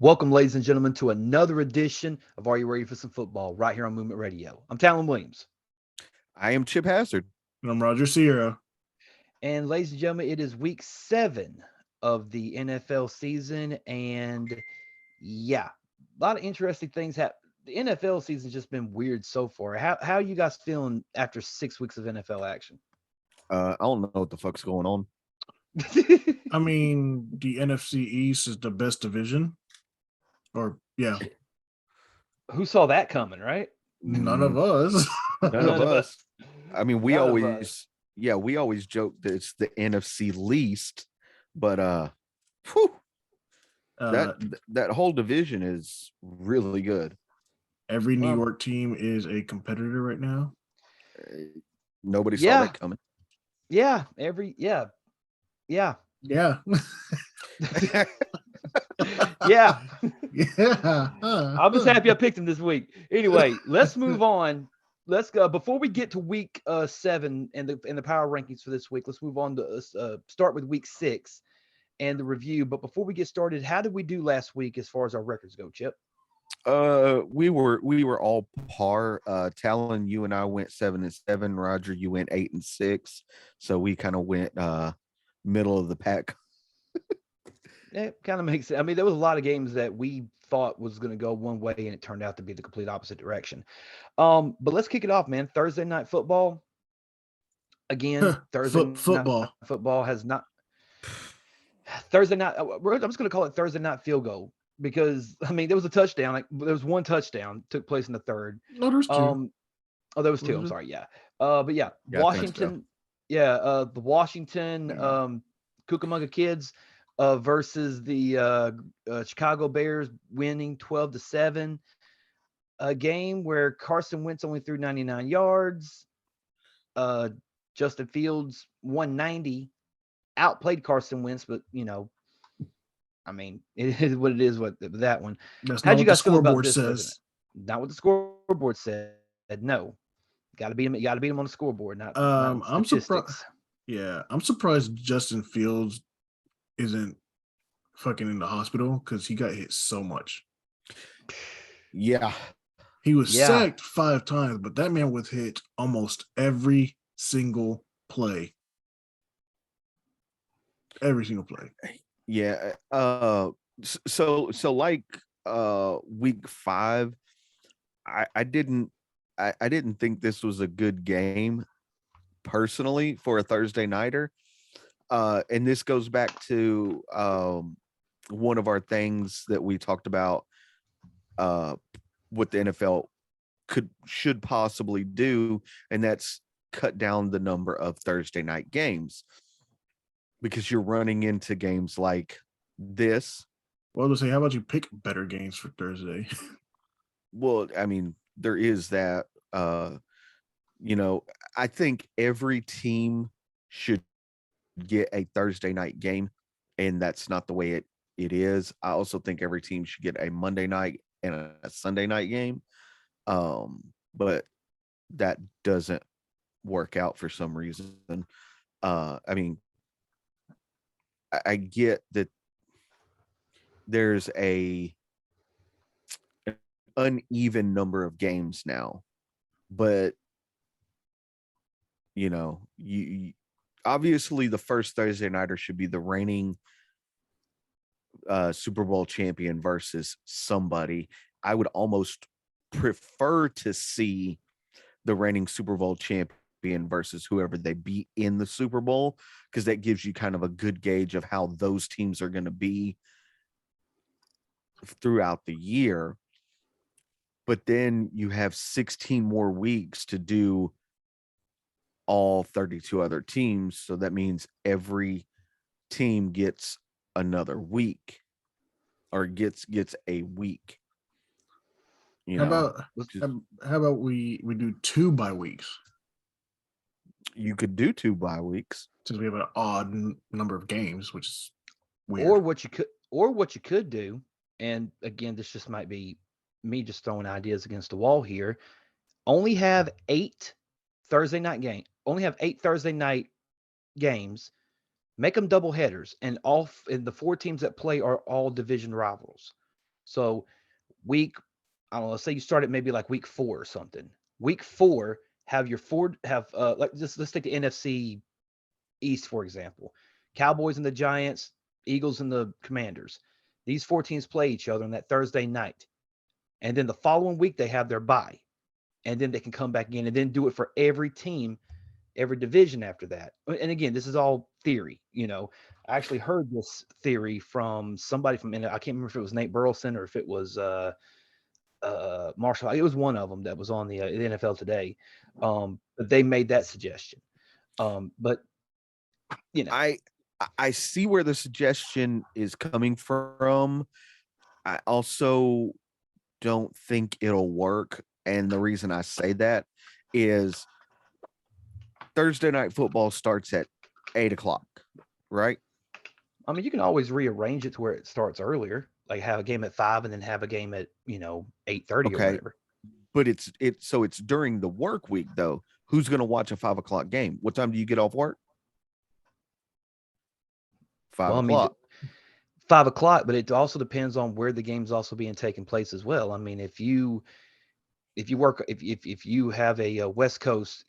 Welcome, ladies and gentlemen, to another edition of Are You Ready for Some Football right here on Movement Radio. I'm Talon Williams. I am Chip Hazard. And I'm Roger Sierra. And, ladies and gentlemen, it is week 7 of the NFL season. And, yeah, a lot of interesting things happen. The NFL season's just been weird so far. How are you guys feeling after 6 weeks of NFL action? I don't know what the fuck's going on. I mean, the NFC East is the best division. Yeah. Who saw that coming, right? None of us. None of us. I mean, we None of always, we always joke that it's the NFC least, but that whole division is really good. Every New York team is a competitor right now. Nobody saw that coming. Yeah. Yeah. Yeah. Yeah. I'm just happy I picked him this week. Anyway, let's move on. Let's go. Before we get to week 7 and the power rankings for this week, let's move on to start with week 6 and the review. But before we get started, how did we do last week as far as our records go, Chip? We were all par. Talon, you and I went 7-7. Roger, you went 8-6. So we kind of went middle of the pack. It kind of makes sense. I mean, there was a lot of games that we thought was going to go one way, and it turned out to be the complete opposite direction. But let's kick it off, man. Thursday night football. Again, Thursday football. Night football has not. Thursday night. I'm just going to call it Thursday night field goal because I mean there was a touchdown. Like there was one touchdown took place in the third. No, there's two. There was two. I'm sorry. Yeah. But yeah, Washington. Yeah. The Washington Cucamonga Kids. Versus the Chicago Bears winning 12-7, a game where Carson Wentz only threw 99 yards. Justin Fields 190, outplayed Carson Wentz, but I mean, it is what it is. What that one? How'd you guys feel about this? Says. Not what the scoreboard said. No, got to beat him. You got to beat him on the scoreboard. Not I'm surprised. Yeah, I'm surprised Justin Fields isn't fucking in the hospital because he got hit so much. Yeah. He was sacked 5 times, but that man was hit almost every single play. Every single play. Yeah. So like week 5, I didn't think this was a good game personally for a Thursday nighter. And this goes back to one of our things that we talked about, what the NFL should possibly do, and that's cut down the number of Thursday night games because you're running into games like this. Well, to say, how about you pick better games for Thursday? Well, I mean, there is that. I think every team should get a Thursday night game, and that's not the way it is. I also think every team should get a Monday night and a Sunday night game, but that doesn't work out for some reason. I mean, I get that there's an uneven number of games now, but you obviously the first Thursday nighter should be the reigning Super Bowl champion versus somebody. I would almost prefer to see the reigning Super Bowl champion versus whoever they beat in the Super Bowl, because that gives you kind of a good gauge of how those teams are going to be throughout the year. But then you have 16 more weeks to do all 32 other teams, so that means every team gets another week or gets a week. How about we do 2 bye weeks? You could do 2 bye weeks since we have an odd number of games, which is weird. Or what you could do, and again, this just might be me just throwing ideas against the wall here. Only have 8 Thursday night games. Only have 8 Thursday night games. Make them double headers, and the 4 teams that play are all division rivals. So I don't know, let's say you start at maybe like week 4 or something. Week 4, have your let's take the NFC East, for example. Cowboys and the Giants, Eagles and the Commanders. These 4 teams play each other on that Thursday night. And then the following week, they have their bye. And then they can come back in and then do it for every team, every division after that. And again, this is all theory. I actually heard this theory from somebody I can't remember if it was Nate Burleson or if it was Marshall. It was one of them that was on the NFL Today. But they made that suggestion. But I see where the suggestion is coming from. I also don't think it'll work. And the reason I say that is Thursday night football starts at 8:00, right? I mean, you can always rearrange it to where it starts earlier, like have a game at 5 and then have a game at 8:30 or whatever. But it's during the work week though. Who's going to watch a 5:00 game? What time do you get off work? 5 o'clock. 5 o'clock, but it also depends on where the game's also being taken place as well. I mean, if you have a West Coast,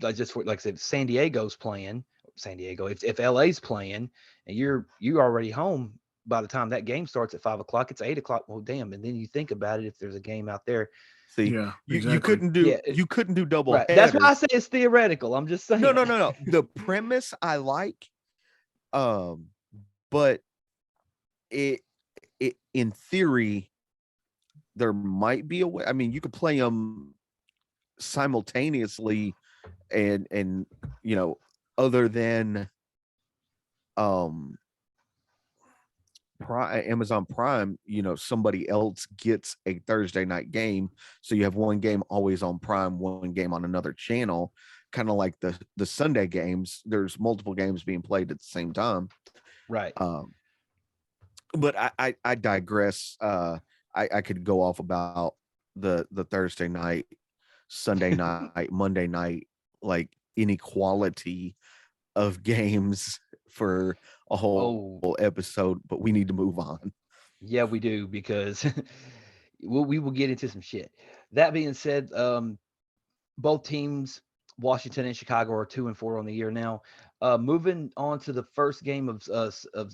like I said, San Diego's playing, if LA's playing and you're already home by the time that game starts at 5 o'clock, it's 8 o'clock. Well, damn. And then you think about it, if there's a game out there. See, you couldn't do double right. headers. That's why I say it's theoretical. I'm just saying. No. The premise I like, but it in theory, there might be a way. I mean, you could play them simultaneously, and other than Amazon Prime, somebody else gets a Thursday night game, so you have one game always on Prime, one game on another channel, kind of like the Sunday games. There's multiple games being played at the same time, right? But I digress. I could go off about the Thursday night, Sunday night, Monday night, like inequality of games for a whole episode, but we need to move on. Yeah, we do, because we will get into some shit. That being said, both teams, Washington and Chicago, are 2-4 on the year now. Moving on to the first game of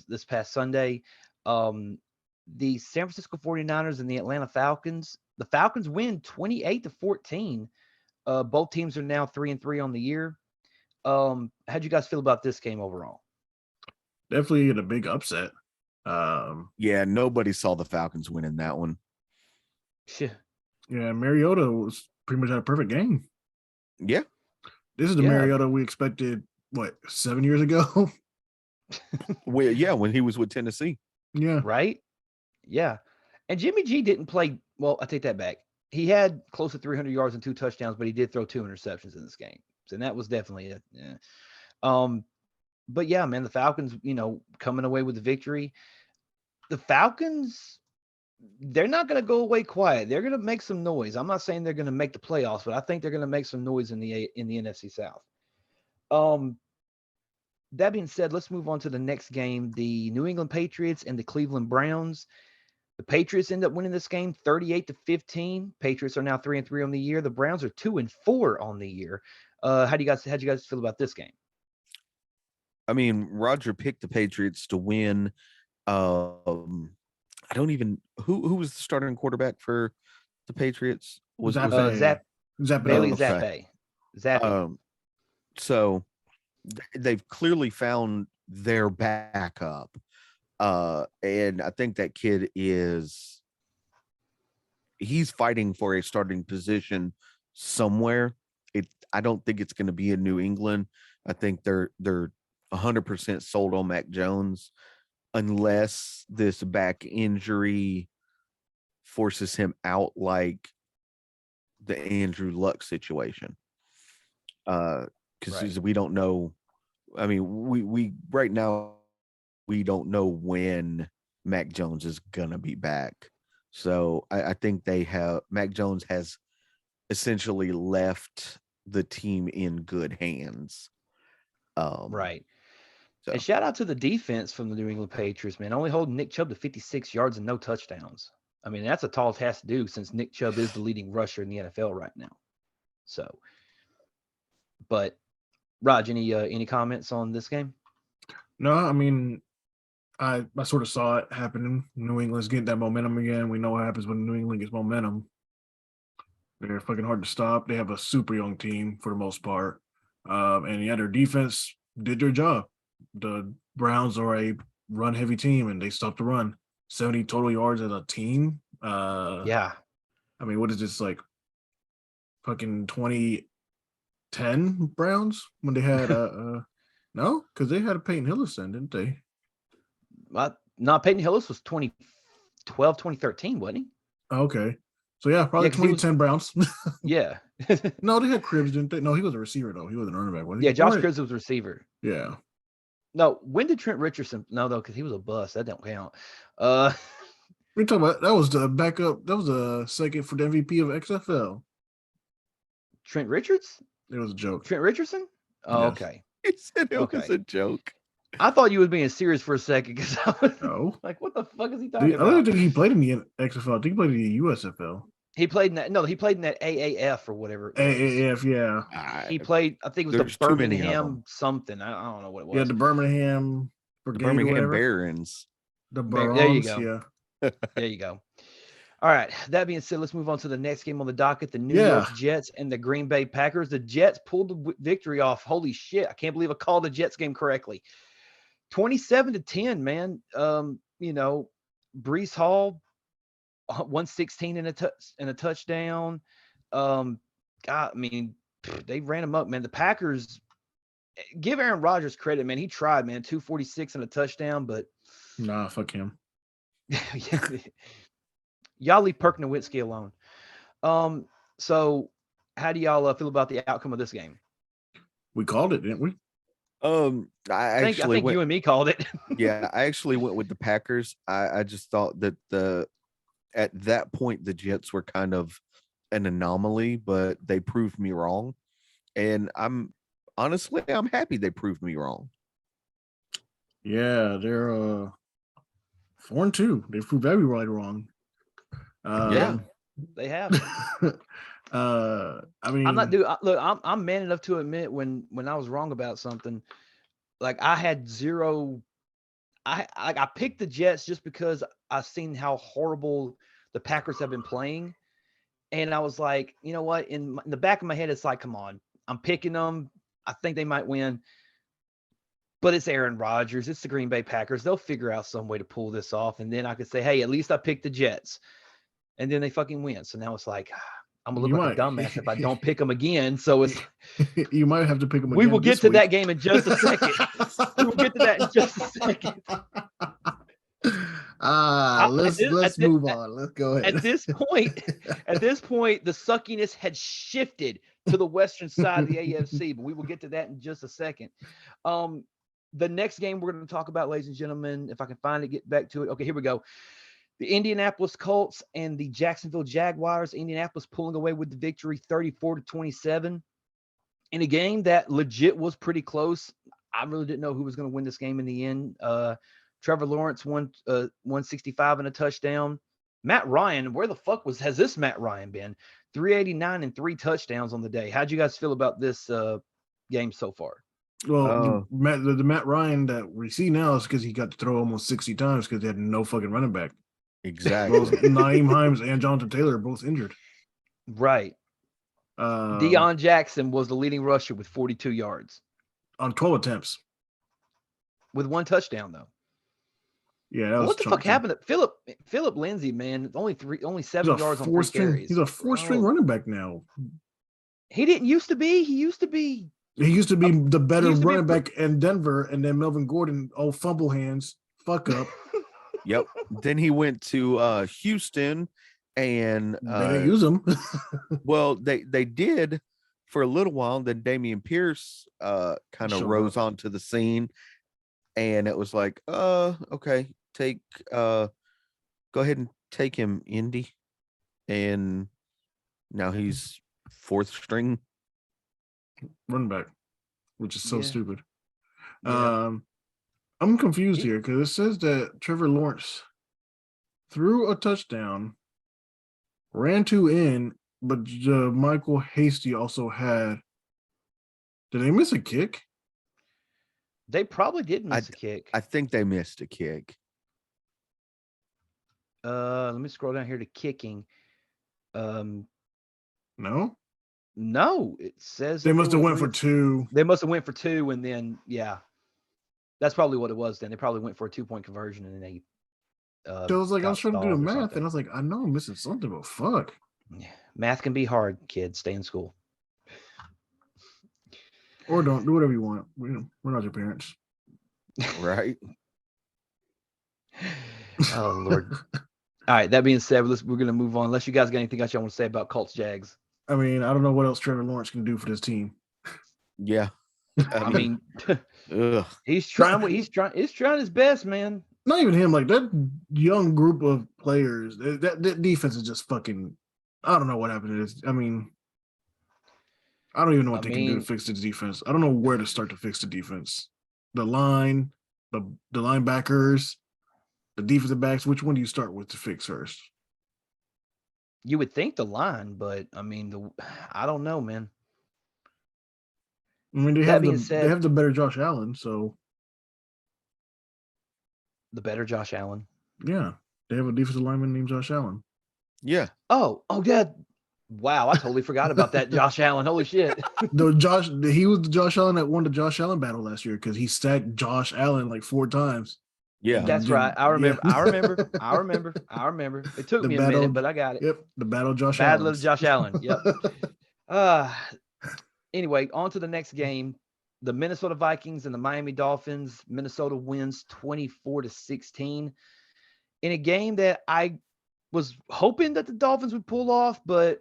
this past Sunday, the San Francisco 49ers and the Atlanta Falcons. The Falcons win 28-14. Both teams are now 3-3 on the year. How'd you guys feel about this game overall? Definitely a big upset. Yeah, nobody saw the Falcons winning that one. Yeah, Mariota was pretty much had a perfect game. Yeah. This is the Mariota we expected, 7 years ago? When he was with Tennessee. Yeah. Right? Yeah. And Jimmy G didn't play well. I take that back. He had close to 300 yards and 2 touchdowns, but he did throw 2 interceptions in this game. So that was definitely it. Yeah. But yeah, man, the Falcons, coming away with the victory. The Falcons, they're not going to go away quiet. They're going to make some noise. I'm not saying they're going to make the playoffs, but I think they're going to make some noise in the NFC South. That being said, let's move on to the next game. The New England Patriots and the Cleveland Browns. The Patriots end up winning this game 38-15. Patriots are now 3-3 on the year. The Browns are 2-4 on the year. How'd you guys feel about this game? I mean, Roger picked the Patriots to win. I don't even who was the starting quarterback for the Patriots? Was Zappe. Bailey Zappe. Zappe. So they've clearly found their backup. And I think that kid he's fighting for a starting position somewhere. I don't think it's going to be in New England. I think they're 100% sold on Mac Jones, unless this back injury forces him out, like the Andrew Luck situation. Because we don't know. I mean, we right now we don't know when Mac Jones is gonna be back. So I think Mac Jones has essentially left the team in good hands. Right. So. And shout out to the defense from the New England Patriots, man. Only holding Nick Chubb to 56 yards and no touchdowns. I mean, that's a tall task to do since Nick Chubb is the leading rusher in the NFL right now. So, but Raj, any comments on this game? No, I mean, I sort of saw it happening. New England's getting that momentum again. We know what happens when New England gets momentum. They're fucking hard to stop. They have a super young team for the most part. And yeah, their defense did their job. The Browns are a run heavy team and they stopped the run. 70 total yards as a team. Yeah. I mean, what is this, like fucking 2010 Browns when they had no, because they had a Peyton Hillis then, didn't they? No, Peyton Hillis was 2012, 2013, wasn't he? Okay. So yeah, probably 2010 Browns. Yeah. No, they had Cribbs, didn't they? No, he was a receiver though. He wasn't a running back, was he? Yeah, Josh Cribbs was a receiver. Yeah. No, when did Trent Richardson? No, though, because he was a bust. That don't count. We're talking about that was the backup. That was the second for the MVP of XFL. Trent Richards? It was a joke. Trent Richardson? Oh, Yes. okay. He said it was a joke. I thought you was being serious for a second because I was like, what the fuck is he talking about? I don't think he played in the XFL. I think he played in the USFL. He played in that. No, he played in that AAF or whatever. AAF, yeah. He played. I think it was the Birmingham something. I don't know what it was. Yeah, the Birmingham Brigade, the Birmingham Barons. The Barons. There you go. Yeah. There you go. All right. That being said, let's move on to the next game on the docket: the New York Jets and the Green Bay Packers. The Jets pulled the victory off. Holy shit! I can't believe I called the Jets game correctly. 27-10, man. You know, Breece Hall, 116 in a touchdown. God, I mean, they ran him up, man. The Packers, give Aaron Rodgers credit, man. He tried, man. 246 and a touchdown, but nah, fuck him. Y'all leave Perk Nowitzki alone. So how do y'all feel about the outcome of this game? We called it, didn't we? I think you and me called it. Yeah, I actually went with the Packers. I just thought that at that point the Jets were kind of an anomaly, but they proved me wrong. And I'm happy they proved me wrong. Yeah, they're 4-2. They proved everybody wrong. Yeah, they have. I mean, I'm man enough to admit when I was wrong about something. Like I had zero. I picked the Jets just because I've seen how horrible the Packers have been playing, and I was like, you know what? In the back of my head, it's like, come on, I'm picking them. I think they might win, but it's Aaron Rodgers. It's the Green Bay Packers. They'll figure out some way to pull this off, and then I could say, hey, at least I picked the Jets, and then they fucking win. So now it's like, I'm gonna look like a dumbass if I don't pick them again. So it's you might have to pick them again. We will get to that game in just a second. We will get to that in just a second. Let's move on. Let's go ahead. At this point, the suckiness had shifted to the western side of the AFC, but we will get to that in just a second. The next game we're going to talk about, ladies and gentlemen, if I can find it, get back to it. Okay, here we go. The Indianapolis Colts and the Jacksonville Jaguars. Indianapolis pulling away with the victory, 34-27. In a game that legit was pretty close. I really didn't know who was going to win this game in the end. Trevor Lawrence won 165 and a touchdown. Matt Ryan, where the fuck has this Matt Ryan been? 389 and 3 touchdowns on the day. How'd you guys feel about this game so far? Well, the Matt Ryan that we see now is because he got to throw almost 60 times because they had no fucking running back. Exactly. Both Naeem Hines and Jonathan Taylor are both injured. Right. Deion Jackson was the leading rusher with 42 yards. On 12 attempts. With 1 touchdown, though. Yeah, that was what the fuck happened to Philip Lindsay, man? Only 7 yards on 3 carries. He's a 4-string running back now. He didn't used to be. He used to be the better running back in Denver, and then Melvin Gordon, fumble hands, fuck up. Yep. Then he went to Houston, and they didn't use him. Well, they did for a little while. Then Damian Pierce kind of rose onto the scene, and it was like, okay, go ahead and take him, Indy, and now he's 4th string running back, which is so stupid. Yeah. I'm confused here because it says that Trevor Lawrence threw a touchdown, ran 2 in, but Michael Hasty also had. Did they miss a kick? They probably did miss a kick. I think they missed a kick. Let me scroll down here to kicking. No, it says they must have went for 2. They must have went for 2, and then that's probably what it was. Then they probably went for a 2-point conversion, and then they. So I was like, I was trying to do the math, and I was like, I know I'm missing something, but fuck. Yeah, math can be hard, kids. Stay in school. Or don't do whatever you want. We're not your parents, right? Oh Lord. All right. That being said, we're gonna move on. Unless you guys got anything else you want to say about Colts Jags. I mean, I don't know what else Trevor Lawrence can do for this team. Yeah. I mean, he's trying his best, man. Not even him, like that young group of players. That defense is just fucking. I don't know what happened to this. I mean, I don't even know what they can do to fix this defense. I don't know where to start to fix the defense. The line, the linebackers, the defensive backs. Which one do you start with to fix first? You would think the line, but I mean, I don't know, man. I mean, they have the better Josh Allen, so the better Josh Allen. Yeah, they have a defensive lineman named Josh Allen. Yeah. Oh, yeah. Wow, I totally forgot about that Josh Allen. Holy shit. He was the Josh Allen that won the Josh Allen battle last year because he stacked Josh Allen like 4 times. Yeah, that's right. I remember. Yeah. I remember. It took me a minute, but I got it. Yep, the battle of Josh Allen. Battle of Josh Allen. Yep. Anyway, on to the next game. The Minnesota Vikings and the Miami Dolphins. Minnesota wins 24-16 in a game that I was hoping that the Dolphins would pull off, but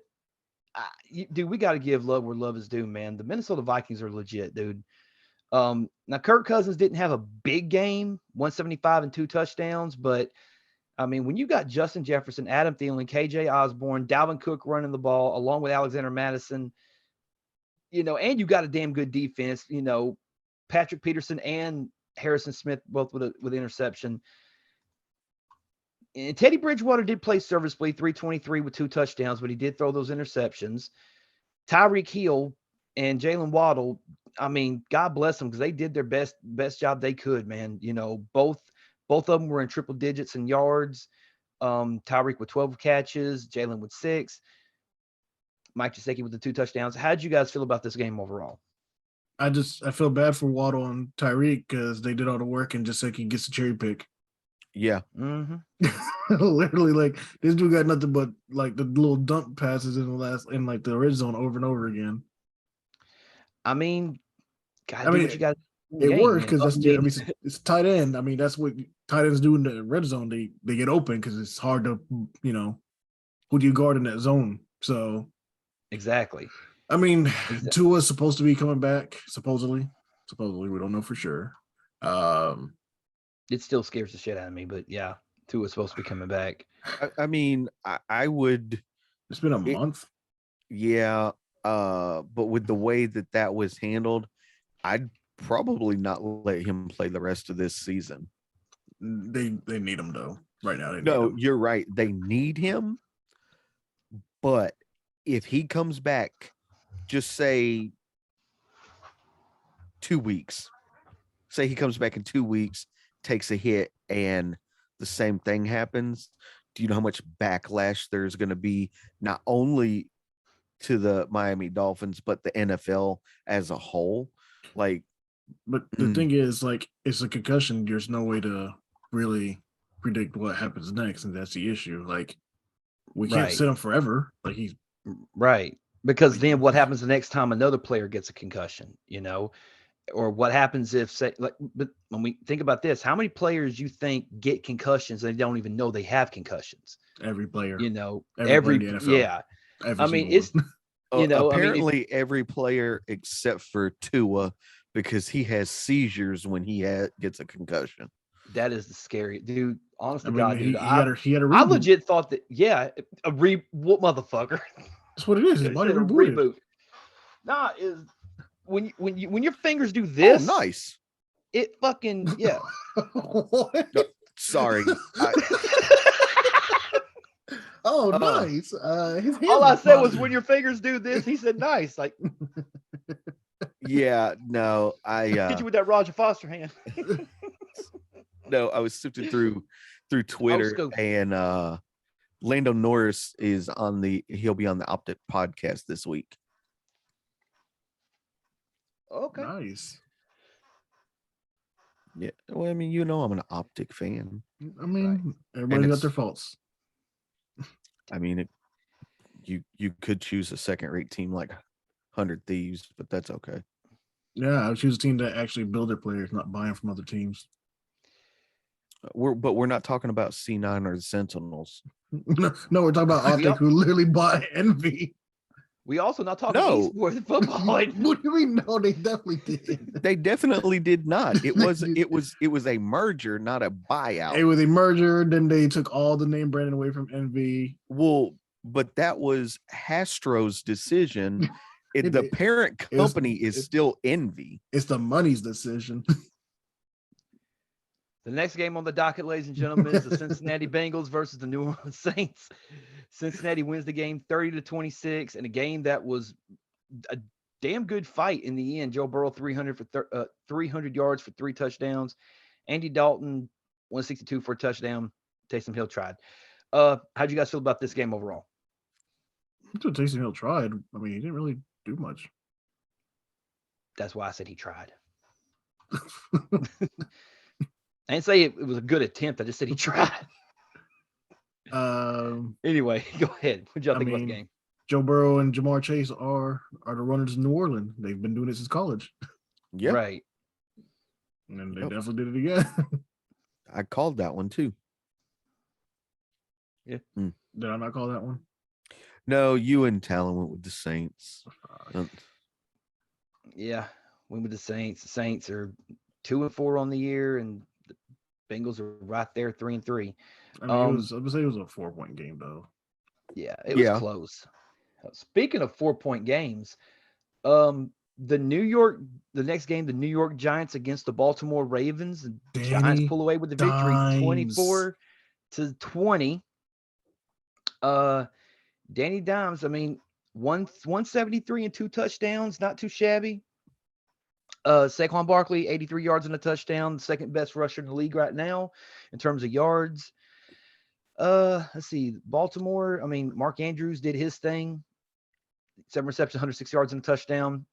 dude, we got to give love where love is due, man. The Minnesota Vikings are legit, dude. Now Kirk Cousins didn't have a big game, 175 and 2 touchdowns, but I mean, when you got Justin Jefferson, Adam Thielen, KJ Osborne, Dalvin Cook running the ball along with Alexander Madison, and you got a damn good defense, Patrick Peterson and Harrison Smith both with interception. And Teddy Bridgewater did play serviceably, 323 with 2 touchdowns, but he did throw those interceptions. Tyreek Hill and Jalen Waddle, I mean, God bless them because they did their best job they could, man. Both of them were in triple digits in yards. Tyreek with 12 catches, Jalen with 6, Mike Gesicki with the 2 touchdowns. How did you guys feel about this game overall? I feel bad for Waddle and Tyreek because they did all the work and Gesicki gets the cherry pick. Yeah. Mm-hmm. Literally, like this dude got nothing but like the little dump passes in the red zone over and over again. I mean, what you got. It works because it's tight end. I mean, that's what tight ends do in the red zone. They get open because it's hard to who do you guard in that zone? So exactly. I mean, Tua's supposed to be coming back. Supposedly, we don't know for sure. It still scares the shit out of me, but yeah, Tua's supposed to be coming back. I mean, I would. It's been a month. Yeah, but with the way that was handled, I'd probably not let him play the rest of this season. They need him though. Right now, you're right. They need him, but if he comes back, just say 2 weeks. Say he comes back in 2 weeks, takes a hit, and the same thing happens. Do you know how much backlash there's going to be, not only to the Miami Dolphins, but the NFL as a whole? But the thing is, it's a concussion. There's no way to really predict what happens next, and that's the issue. We can't sit him forever. He's right, because then what happens the next time another player gets a concussion? Or what happens if, but when we think about this, how many players you think get concussions and they don't even know they have concussions? Every player, every yeah. I mean, it's apparently every player except for Tua, because he has seizures when he gets a concussion. That is the scary dude. Honestly, God, dude, he had a reboot. I legit thought that, what motherfucker? That's what it is. His body rebooted. Reboot. Nah, is when your fingers do this. Oh, nice. It fucking What? No, sorry. Oh, nice. His all I said was when your fingers do this, he said nice. Like, yeah, no, hit you with that Roger Foster hand. No, I was sifting through Twitter, and Lando Norris is he'll be on the Optic podcast this week. Okay. Nice. Yeah. Well, I mean, I'm an Optic fan. I mean, everybody's got their faults. I mean, you could choose a second-rate team like 100 Thieves, but that's okay. Yeah, I would choose a team that actually build their players, not buying from other teams. We're not talking about C9 or the Sentinels. No, we're talking about Optic, who literally bought Envy. We also not talking esports football. What do you mean? No, they definitely did. They definitely did not. It was a merger, not a buyout. It was a merger. Then they took all the name branding away from Envy. Well, but that was Hastro's decision. The parent company is still Envy. It's the money's decision. The next game on the docket, ladies and gentlemen, is the Cincinnati Bengals versus the New Orleans Saints. Cincinnati wins the game 30-26 in a game that was a damn good fight in the end. Joe Burrow 300 yards for 3 touchdowns. Andy Dalton 162 for a touchdown. Taysom Hill tried. How'd you guys feel about this game overall? That's what Taysom Hill tried. I mean, he didn't really do much. That's why I said he tried. I didn't say it was a good attempt. I just said he tried. Anyway, go ahead. What y'all think about the game? Joe Burrow and Jamar Chase are the runners in New Orleans. They've been doing it since college. Yeah. Right. And they definitely did it again. I called that one too. Yeah. Did I not call that one? No, you and Talon went with the Saints. Yeah, went with the Saints. The Saints are 2-4 on the year, and the Bengals are right there 3-3. I mean, I would say it was a 4-point game, though. Yeah, it was close. Speaking of 4-point games, the next game, the New York Giants against the Baltimore Ravens. The Giants pull away with the victory 24-20. Danny Dimes, I mean, 173 and 2 touchdowns, not too shabby. Saquon Barkley, 83 yards and a touchdown, the second best rusher in the league right now in terms of yards. Let's see, Baltimore, I mean, Mark Andrews did his thing. 7 receptions, 106 yards and a touchdown.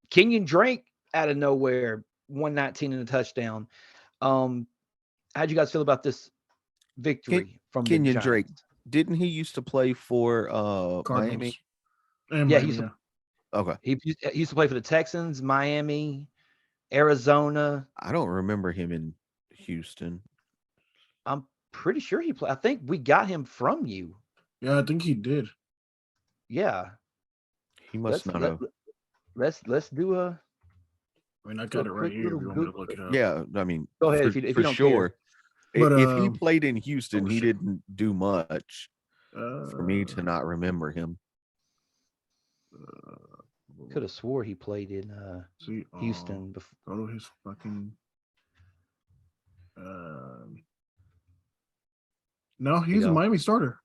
Kenyon Drake out of nowhere, 119 and a touchdown. How'd you guys feel about this victory from Kenyon Drake? Didn't he used to play for Miami? Yeah, okay. He used to play for the Texans, Miami, Arizona. I don't remember him in Houston. I'm pretty sure he played. I think we got him from you. Yeah, I think he did. Yeah. He must not have. Let's do a. I mean, I got it right here. If you want me to look it up. Yeah, I mean, go ahead if you don't sure. Care. But, if he played in Houston, he didn't do much for me to not remember him. Could have swore he played in Houston before. Go to his fucking. No, he's a Miami starter.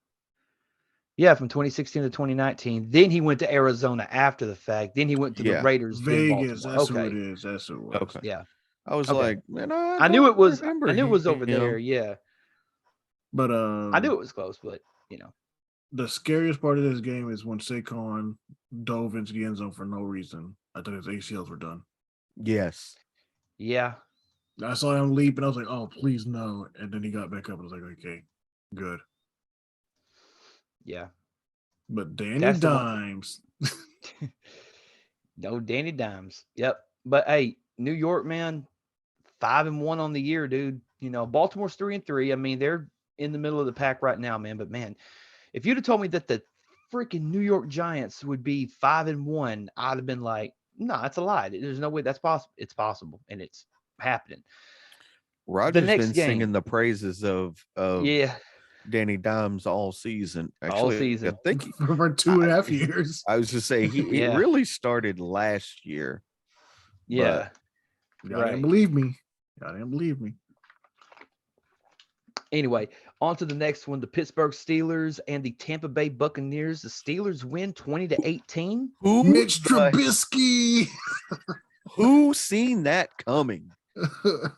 Yeah, from 2016 to 2019. Then he went to Arizona after the fact. Then he went to the Raiders. Vegas. That's who it is. That's who it was. Okay. Yeah. I was like, man, I knew it was. I knew it was over there. Yeah. But I knew it was close. But the scariest part of this game is when Saquon dove into the end zone for no reason. I thought his ACLs were done. Yes. Yeah. I saw him leap, and I was like, "Oh, please no!" And then he got back up, and I was like, "Okay, good." Yeah. But Danny Dimes. No, Danny Dimes. Yep. But hey, New York, man, 5-1 on the year, dude. Baltimore's 3-3. I mean, they're in the middle of the pack right now, man. But man, if you'd have told me that the freaking New York Giants would be 5-1, I'd have been like, no, that's a lie. There's no way that's possible. It's possible, and it's happening. Roger's been singing the praises of Danny Dimes all season. Actually, all season. I think for 2.5 years. I was just saying it really started last year. Yeah. Y'all didn't believe me. Y'all didn't believe me. Anyway, on to the next one: the Pittsburgh Steelers and the Tampa Bay Buccaneers. The Steelers win 20-18. Mitch Trubisky. Who seen that coming?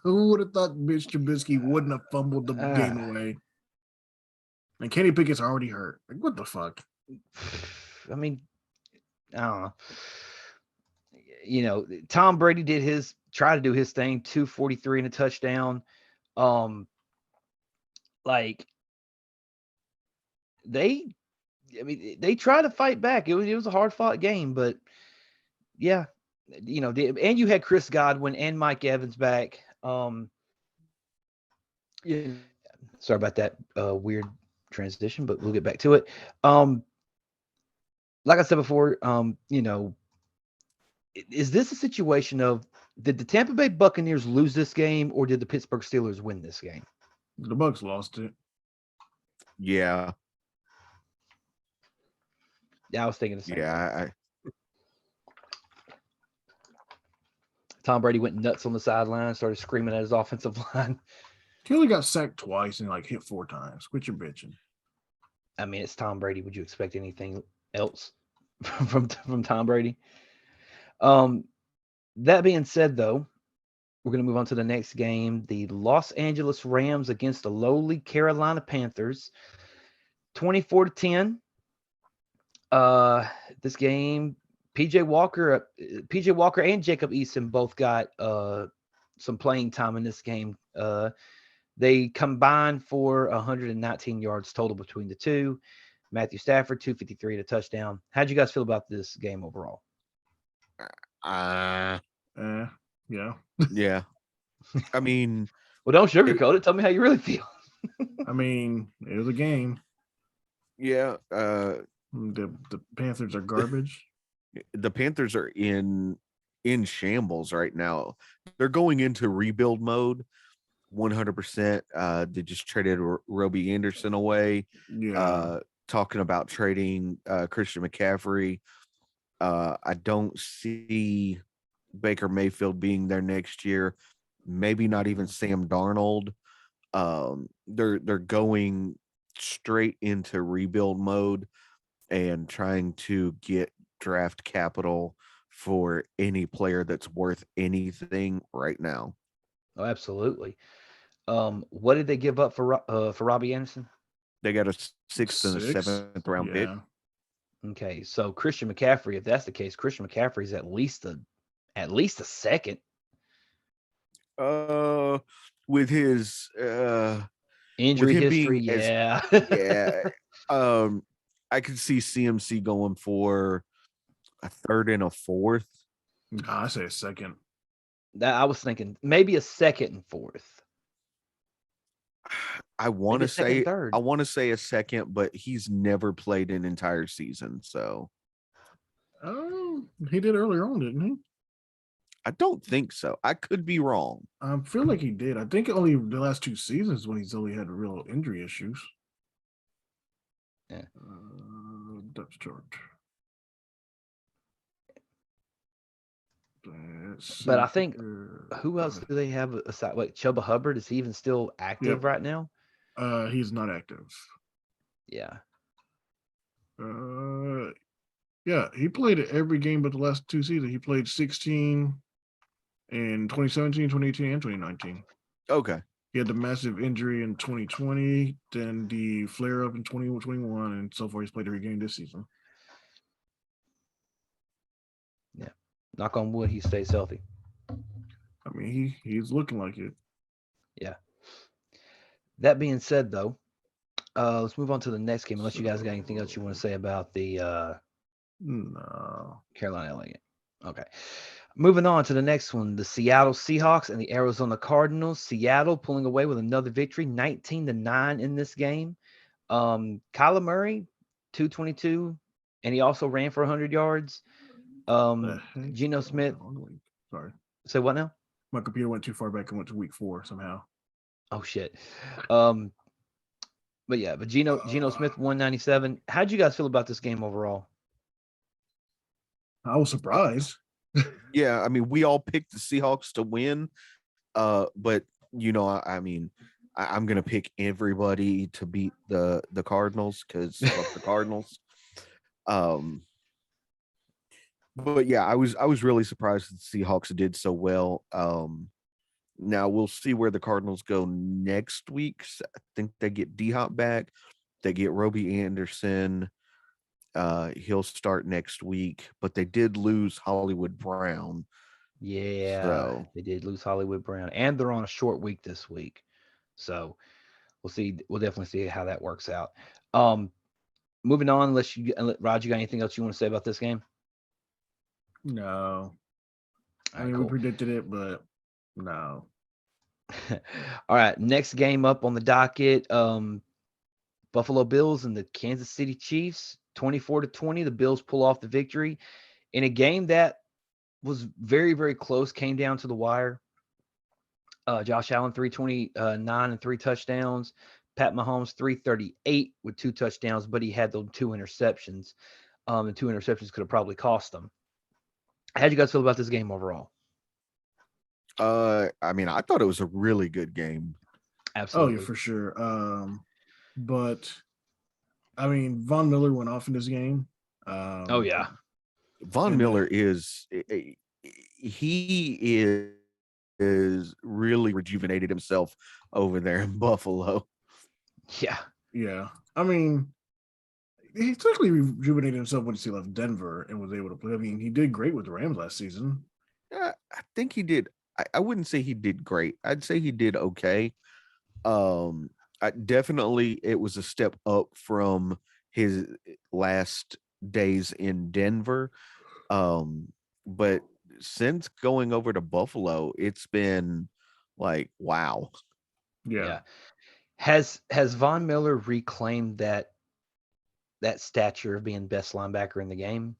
Who would have thought Mitch Trubisky wouldn't have fumbled the game away? And Kenny Pickett's already hurt. Like, what the fuck? I mean, I don't know. You know, Tom Brady try to do his thing, 243 and a touchdown. Like they tried to fight back. It was a hard fought game, but yeah, you know, and you had Chris Godwin and Mike Evans back. Yeah, sorry about that weird transition, but we'll get back to it. Like I said before, you know, is this a situation of, did the Tampa Bay Buccaneers lose this game, or did the Pittsburgh Steelers win this game? The Bucs lost it. Yeah. Yeah, I was thinking the same. Yeah. Tom Brady went nuts on the sideline, started screaming at his offensive line. He only got sacked twice and like hit 4 times. Quit your bitching. I mean, it's Tom Brady. Would you expect anything else from Tom Brady? That being said, though, we're going to move on to the next game. The Los Angeles Rams against the lowly Carolina Panthers. 24-10. This game, PJ Walker and Jacob Eason both got some playing time in this game. They combined for 119 yards total between the two. Matthew Stafford, 253 to touchdown. How'd you guys feel about this game overall? Yeah. Yeah. I mean, well, don't sugarcoat it. Tell me how you really feel. I mean, it was a game. Yeah. The Panthers are garbage. The Panthers are in shambles right now. They're going into rebuild mode 100%. They just traded Robbie Anderson away. Yeah. Talking about trading Christian McCaffrey. I don't see Baker Mayfield being there next year. Maybe not even Sam Darnold. They're going straight into rebuild mode and trying to get draft capital for any player that's worth anything right now. Oh, absolutely. What did they give up for Robbie Anderson? They got a 6th and a 7th round pick. Okay, so Christian McCaffrey, if that's the case, Christian McCaffrey is at least a second. With his injury with history, yeah. I could see CMC going for a 3rd and a 4th. I say a second. That I was thinking maybe a 2nd and 4th. I want to say a second, but he's never played an entire season. So, he did earlier on, didn't he? I don't think so. I could be wrong. I feel like he did. I think only the last 2 seasons when he's only had real injury issues. Yeah. Depth chart. But I think who else do they have aside? Wait, Chuba Hubbard, is he even still active right now? He's not active. Yeah. Yeah, he played every game but the last 2 seasons. He played 16 in 2017, 2018, and 2019. Okay. He had the massive injury in 2020, then the flare up in 2021, and so far he's played every game this season. Yeah. Knock on wood, he stays healthy. I mean, he's looking like it. Yeah. That being said, though, let's move on to the next game. Unless you guys got anything else you want to say about the no Carolina LA game. Okay. Moving on to the next one, the Seattle Seahawks and the Arizona Cardinals. Seattle pulling away with another victory, 19-9 in this game. Kyler Murray, 222, and he also ran for 100 yards. Geno Smith. Sorry. Say what now? My computer went too far back and went to week 4 somehow. Oh shit. But Geno Smith, 197. How'd you guys feel about this game overall? I was surprised. Yeah, I mean, we all picked the Seahawks to win. But I mean, I'm gonna pick everybody to beat the Cardinals because fuck the Cardinals. But yeah, I was really surprised that the Seahawks did so well. Now we'll see where the Cardinals go next week. I think they get D-Hop back. They get Robbie Anderson. He'll start next week, but they did lose Hollywood Brown. Yeah, they did lose Hollywood Brown, and they're on a short week this week. So we'll see. We'll definitely see how that works out. Moving on, unless Rod, you got anything else you want to say about this game? No. All right, we cool. predicted it, but no. All right, next game up on the docket. Buffalo Bills and the Kansas City Chiefs, 24-20. The Bills pull off the victory in a game that was very, very close, came down to the wire. Josh Allen, 329 and 3 touchdowns. Pat Mahomes, 338 with 2 touchdowns, but he had those 2 interceptions. The 2 interceptions could have probably cost them. How'd you guys feel about this game overall? I mean, I thought it was a really good game. Absolutely. Oh, yeah, for sure. But I mean, Von Miller went off in this game. Oh yeah, Von Miller is really rejuvenated himself over there in Buffalo. Yeah. I mean, he certainly rejuvenated himself once he left Denver and was able to play. I mean, he did great with the Rams last season. I think he did. I wouldn't say he did great. I'd say he did okay. Definitely it was a step up from his last days in Denver. But since going over to Buffalo, it's been like, wow. Yeah. Has Von Miller reclaimed that stature of being best linebacker in the game?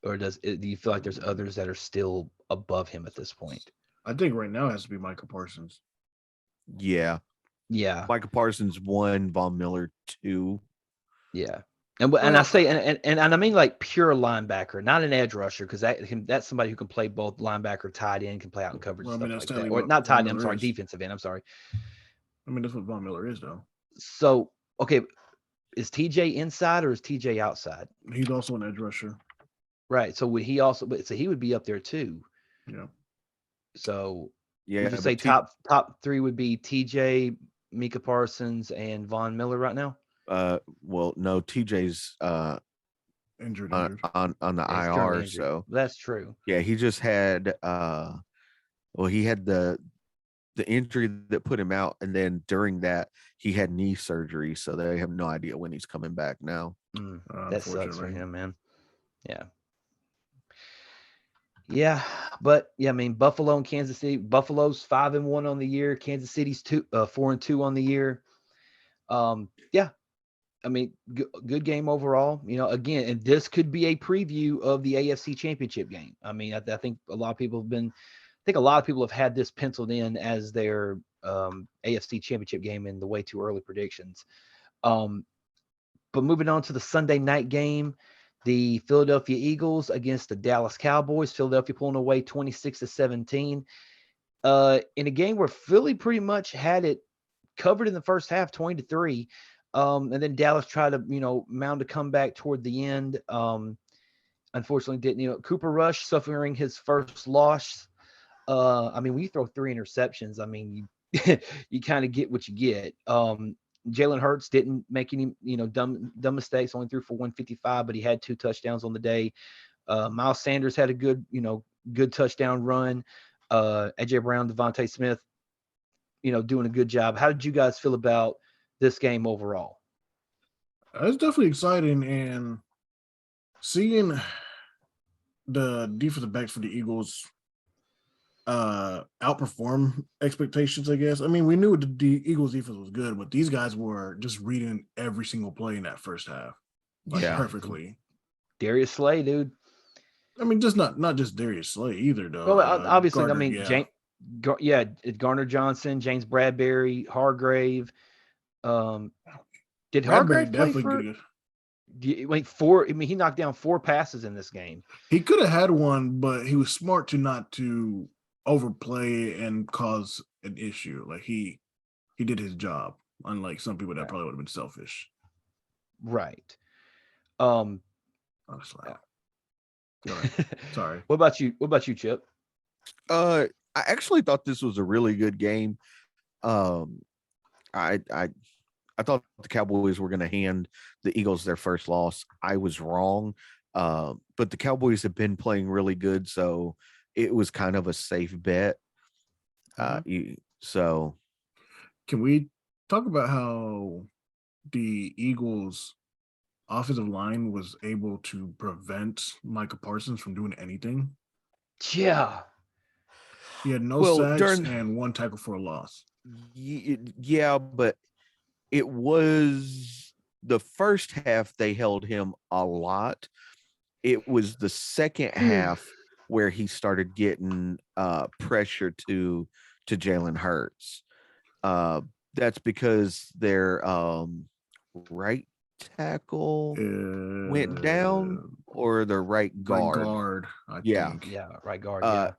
Or do you feel like there's others that are still above him at this point? I think right now it has to be Micah Parsons. Yeah. Micah Parsons 1, Von Miller 2. Yeah. And I say and I mean like pure linebacker, not an edge rusher, because that's somebody who can play both linebacker, tight end, can play out in coverage, stuff like that. Or not tight end, I'm sorry, defensive end. I'm sorry. I mean, that's what Von Miller is, though. So okay, is TJ inside or is TJ outside? He's also an edge rusher. Right. So would he also? So he would be up there too. Yeah. So yeah, would you say top 3 would be TJ, Micah Parsons, and Von Miller right now? Well, no, TJ's injured on the IR, so that's true. Yeah, he just had he had the injury that put him out, and then during that he had knee surgery, so they have no idea when he's coming back now. That sucks for him, man. Yeah, but I mean, Buffalo and Kansas City. Buffalo's 5-1 on the year. Kansas City's 4-2 on the year. I mean, good game overall. Again, and this could be a preview of the AFC Championship game. I mean, I think a lot of people have had this penciled in as their AFC Championship game in the way too early predictions. But moving on to the Sunday night game, the Philadelphia Eagles against the Dallas Cowboys. Philadelphia pulling away 26-17 in a game where Philly pretty much had it covered in the first half, 20-3. And then Dallas tried to, mount a comeback toward the end. Unfortunately didn't. Cooper Rush suffering his first loss. I mean, when you throw 3 interceptions, I mean, you kind of get what you get. Jalen Hurts didn't make any, dumb mistakes, only threw for 155, but he had 2 touchdowns on the day. Miles Sanders had a good touchdown run. AJ Brown, Devontae Smith, doing a good job. How did you guys feel about this game overall? It's definitely exciting, and seeing the defensive backs for the Eagles outperform expectations, I guess. I mean, we knew the Eagles defense was good, but these guys were just reading every single play in that first half, perfectly. Darius Slay, dude. I mean, just not just Darius Slay either, though. Well, obviously, Gardner, I mean, Garner Johnson, James Bradbury, Hargrave. Did Hargrave play for? He knocked down 4 passes in this game. He could have had one, but he was smart not to overplay and cause an issue. Like he he did his job, unlike some people that probably would have been selfish. Right. Honestly. Sorry. What about you, Chip? I actually thought this was a really good game. I thought the Cowboys were going to hand the Eagles their first loss. I was wrong. But the Cowboys have been playing really good, so it was kind of a safe bet. So can we talk about how the Eagles offensive line was able to prevent Micah Parsons from doing anything? Yeah. He had no sacks and 1 tackle for a loss. Yeah, but it was the first half they held him a lot. It was the second half where he started getting pressure to Jalen Hurts. That's because their right tackle went down, or the right guard. Right guard, I think. Yeah, right guard. Yeah.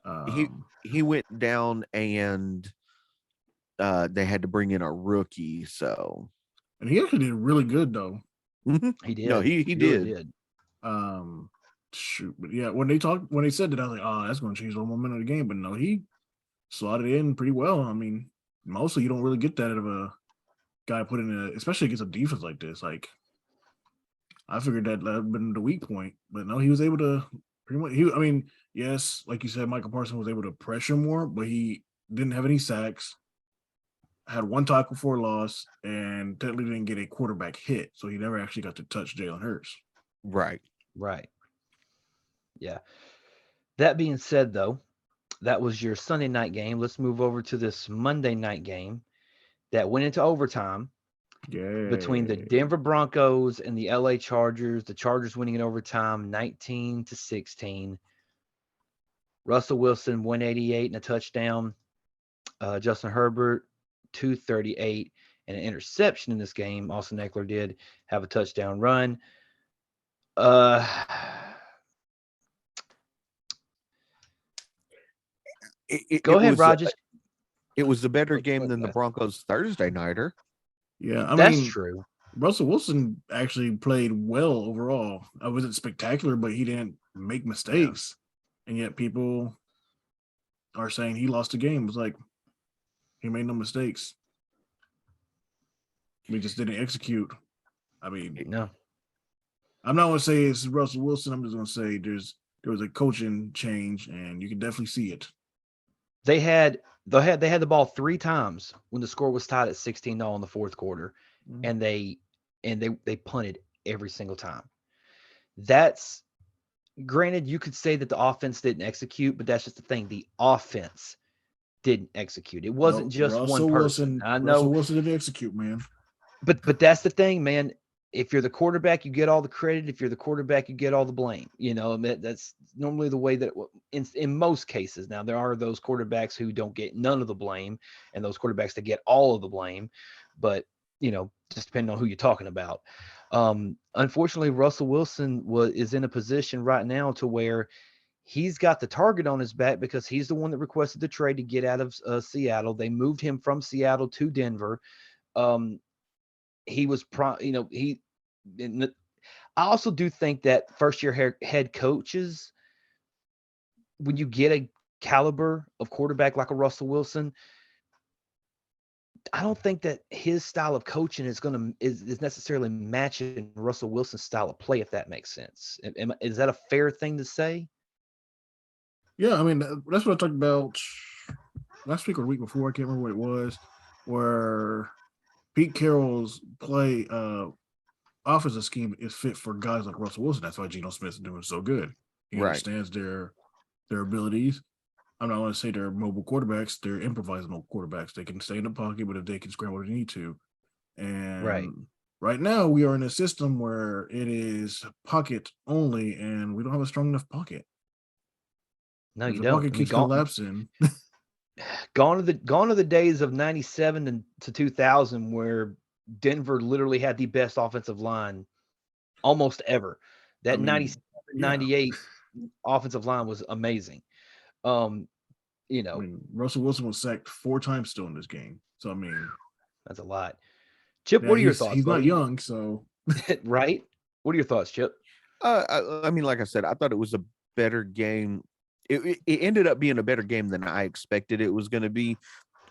He went down, and they had to bring in a rookie. So, and he actually did really good though. He did. No, he did. Shoot, but yeah, when they said that, I was like, oh, that's going to change the whole momentum of the game. But no, he slotted in pretty well. I mean, mostly you don't really get that out of a guy put in especially against a defense like this. Like, I figured that would have been the weak point, but no, he was able to pretty much. Yes, like you said, Michael Parsons was able to pressure more, but he didn't have any sacks. Had 1 tackle for a loss, and technically didn't get a quarterback hit, so he never actually got to touch Jalen Hurts. Right. Yeah. That being said, though, that was your Sunday night game. Let's move over to this Monday night game that went into overtime between the Denver Broncos and the LA Chargers. The Chargers winning in overtime 19-16. Russell Wilson 188 and a touchdown. Justin Herbert 238 and an interception in this game. Austin Eckler did have a touchdown run. Go ahead, Rogers. It was a better game than the Broncos Thursday nighter. Yeah, that's true. Russell Wilson actually played well overall. I wasn't spectacular, but he didn't make mistakes. Yeah. And yet people are saying he lost the game. It was like, he made no mistakes. We just didn't execute. I mean, no. I'm not going to say it's Russell Wilson. I'm just going to say there was a coaching change, and you can definitely see it. They had the ball 3 times when the score was tied at 16-0 in the fourth quarter, and they punted every single time. That's granted, you could say that the offense didn't execute, but that's just the thing. The offense didn't execute. It wasn't just Russell one person. Wilson, I know Russell Wilson didn't execute, man. But that's the thing, man. If you're the quarterback, you get all the credit. If you're the quarterback, you get all the blame. You know, that's normally the way that in most cases. Now, there are those quarterbacks who don't get none of the blame, and those quarterbacks that get all of the blame. But, you know, just depending on who you're talking about. Unfortunately, Russell Wilson is in a position right now to where he's got the target on his back because he's the one that requested the trade to get out of Seattle. They moved him from Seattle to Denver. He was, I also do think that first-year head coaches, when you get a caliber of quarterback like a Russell Wilson, I don't think that his style of coaching is necessarily matching Russell Wilson's style of play, if that makes sense. Is that a fair thing to say? Yeah, I mean, that's what I talked about last week or the week before. I can't remember what it was, where Pete Carroll's play offensive scheme is fit for guys like Russell Wilson. That's why Geno Smith's doing so good. He understands their abilities. I'm not going to say they're mobile quarterbacks. They're improvised mobile quarterbacks. They can stay in the pocket, but if they can scramble, they need to. And right now, we are in a system where it is pocket only, and we don't have a strong enough pocket. No, you don't. Pocket keeps collapsing. Gone are the days of 97 to 2000 where Denver literally had the best offensive line almost ever. That 97, 98 offensive line was amazing. Russell Wilson was sacked 4 times still in this game. So, I mean, That's a lot. Chip, what are your thoughts? He's not young, so right? What are your thoughts, Chip? I mean, like I said, I thought it was a better game. It ended up being a better game than I expected it was going to be.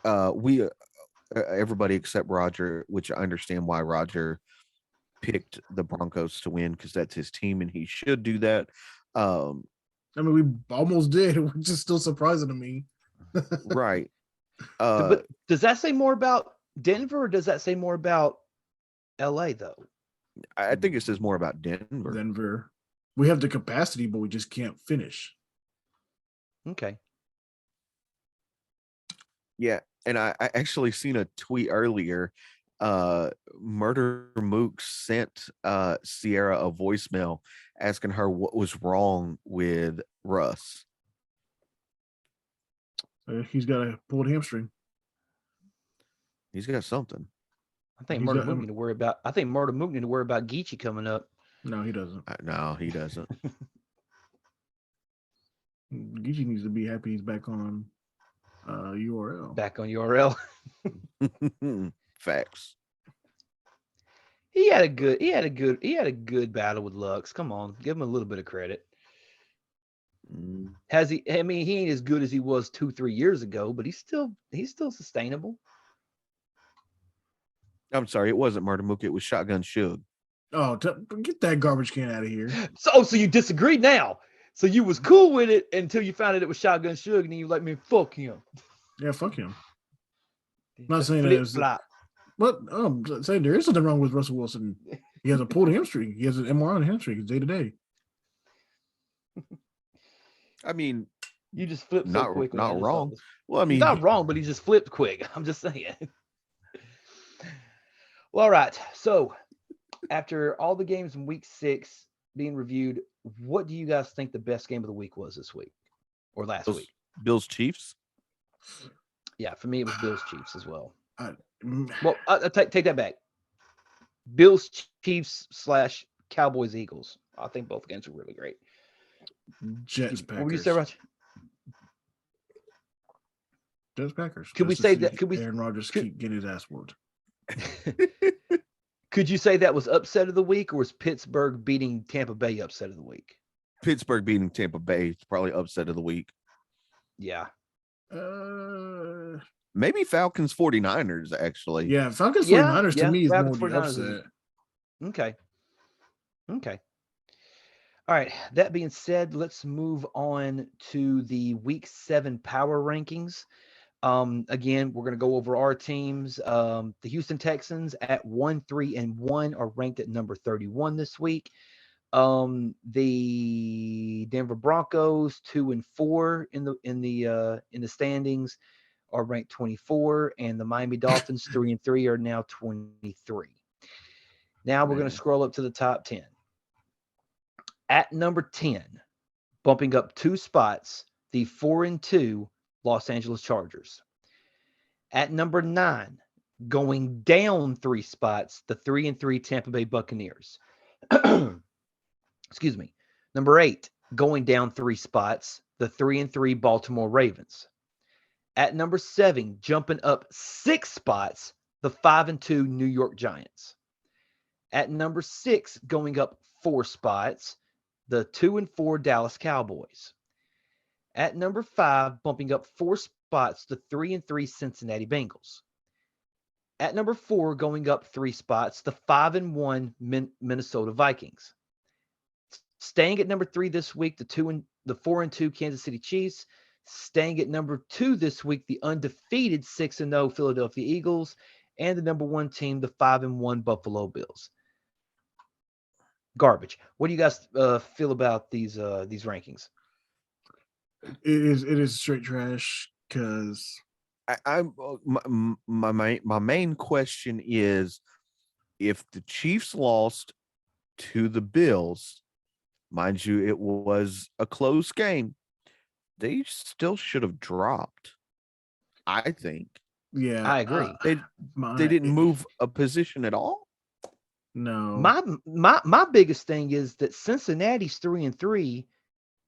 Everybody except Roger, which I understand why Roger picked the Broncos to win because that's his team and he should do that. I mean, we almost did, which is still surprising to me. Right. But does that say more about Denver or does that say more about LA though? I think it says more about Denver. We have the capacity, but we just can't finish. Okay. Yeah. And I actually seen a tweet earlier. Murder Mook sent Sierra a voicemail asking her what was wrong with Russ. He's got a pulled hamstring. He's got something. I think Murder Mook need to worry about. I think Murder Mook need to worry about Geechee coming up. No, he doesn't. No, he doesn't. Geechee needs to be happy he's back on URL. Back on URL. Facts. He had a good battle with Lux. Come on, give him a little bit of credit. Has he? I mean, he ain't as good as he was 2-3 years ago, but he's still sustainable. I'm sorry, it wasn't Murder Mook. It was Shotgun Suge. Oh, get that garbage can out of here. So you disagree now? So you was cool with it until you found out it was Shotgun Suge, and then you let me fuck him. Yeah, fuck him. I'm not saying that it's flop. But saying there is something wrong with Russell Wilson. He has a pulled hamstring. He has an MRI on the hamstring day to day. I mean, you just flipped so quick. Not wrong. Well, I mean, he's not wrong, but he just flipped quick. I'm just saying. Well, all right. So, after all the games in Week 6 being reviewed, what do you guys think the best game of the week was this week or last week? Bills Chiefs. Yeah, for me it was Bills Chiefs as well. Well, I take that back. Bills Chiefs / Cowboys Eagles. I think both games were really great. Jets Packers. What were you say, Roger? Jets Packers. Could we say that? Could we? Aaron Rodgers keep getting his ass whooped. Could you say that was upset of the week, or was Pittsburgh beating Tampa Bay upset of the week? Pittsburgh beating Tampa Bay is probably upset of the week. Yeah. Maybe Falcons 49ers, actually. Yeah, Falcons 49ers to me is Falcons, more the upset. Okay. All right. That being said, let's move on to the Week 7 power rankings. Again, we're going to go over our teams. The Houston Texans at 1-3-1 are ranked at number 31 this week. The Denver Broncos 2-4 in the standings are ranked 24, and the Miami Dolphins 3-3 are now 23. Now we're going to scroll up to the top 10. At number 10, bumping up 2 spots, the 4-2 Los Angeles Chargers. At number 9, going down 3 spots, the 3-3 Tampa Bay Buccaneers. Excuse me. Number 8, going down 3 spots, the 3-3 Baltimore Ravens. At number 7, jumping up 6 spots, the 5-2 New York Giants. At number 6, going up 4 spots, the 2-4 Dallas Cowboys. At number 5, bumping up 4 spots, the 3-3 Cincinnati Bengals. At number 4, going up 3 spots, the 5-1 Minnesota Vikings. Staying at number 3 this week, the 4-2 Kansas City Chiefs. Staying at number 2 this week, the undefeated 6-0 Philadelphia Eagles, and the number 1 team, the 5-1 Buffalo Bills. Garbage. What do you guys feel about these rankings? It is straight trash because my main question is, if the Chiefs lost to the Bills, mind you, it was a close game, they still should have dropped. I think. Yeah, I agree. They didn't move a position at all. No. My biggest thing is that Cincinnati's 3-3,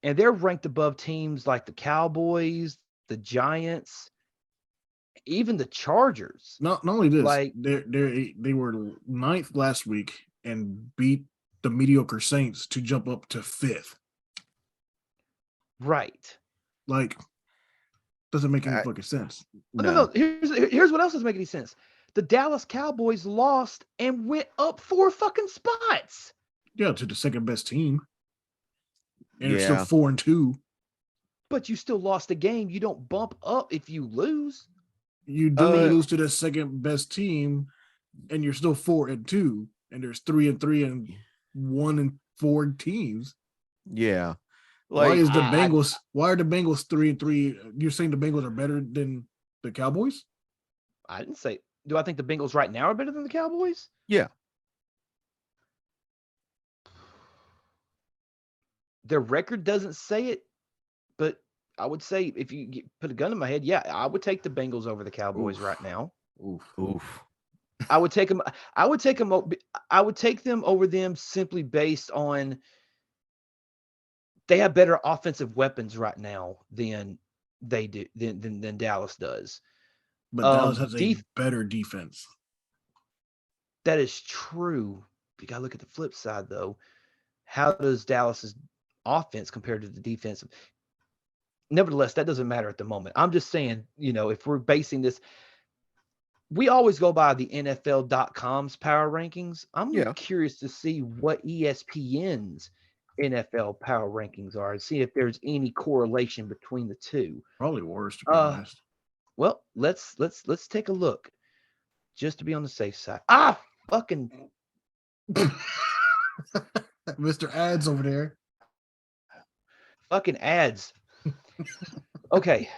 and they're ranked above teams like the Cowboys, the Giants, Even the Chargers. Not only this, Like, they were 9th last week and beat the mediocre Saints to jump up to 5th. Right. Like, doesn't make any fucking sense. No. Here's what else doesn't make any sense. The Dallas Cowboys lost and went up 4 fucking spots. Yeah, to the second best team. And it's still 4-2. But you still lost a game. You don't bump up if you lose. You do lose to the second best team, and you're still 4-2, and there's 3-3 and 1-4 teams. Yeah. Like, why are the Bengals 3-3? You're saying the Bengals are better than the Cowboys? I didn't say. Do I think the Bengals right now are better than the Cowboys? Yeah. Their record doesn't say it, but I would say if you put a gun in my head, yeah, I would take the Bengals over the Cowboys right now. Oof. I would take them. I would take them over them simply based on they have better offensive weapons right now than they do than Dallas does. But Dallas has a better defense. That is true. You gotta look at the flip side though. How does Dallas's offense compare to the defense? Nevertheless, that doesn't matter at the moment. I'm just saying, if we're basing this, we always go by the NFL.com's power rankings. I'm curious to see what ESPN's NFL power rankings are and see if there's any correlation between the two. Probably worse, to be honest. Well, let's take a look just to be on the safe side. Fucking Mr. Ads over there. Fucking ads. Okay.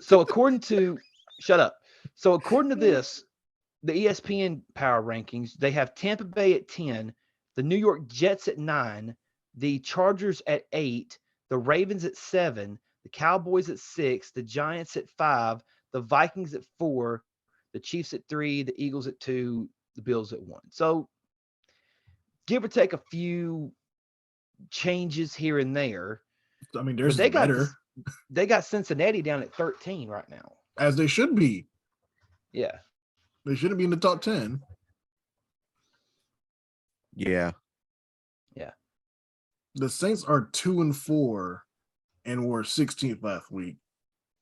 So according to this, the ESPN power rankings, they have Tampa Bay at 10, the New York Jets at 9, the Chargers at 8, the Ravens at 7, the Cowboys at 6, the Giants at 5, the Vikings at 4, the Chiefs at 3, the Eagles at 2, the Bills at 1. So give or take a few changes here and there. I mean, there's better. They got Cincinnati down at 13 right now. As they should be. Yeah. They shouldn't be in the top 10. Yeah. Yeah. The Saints are 2-4 and were 16th last week.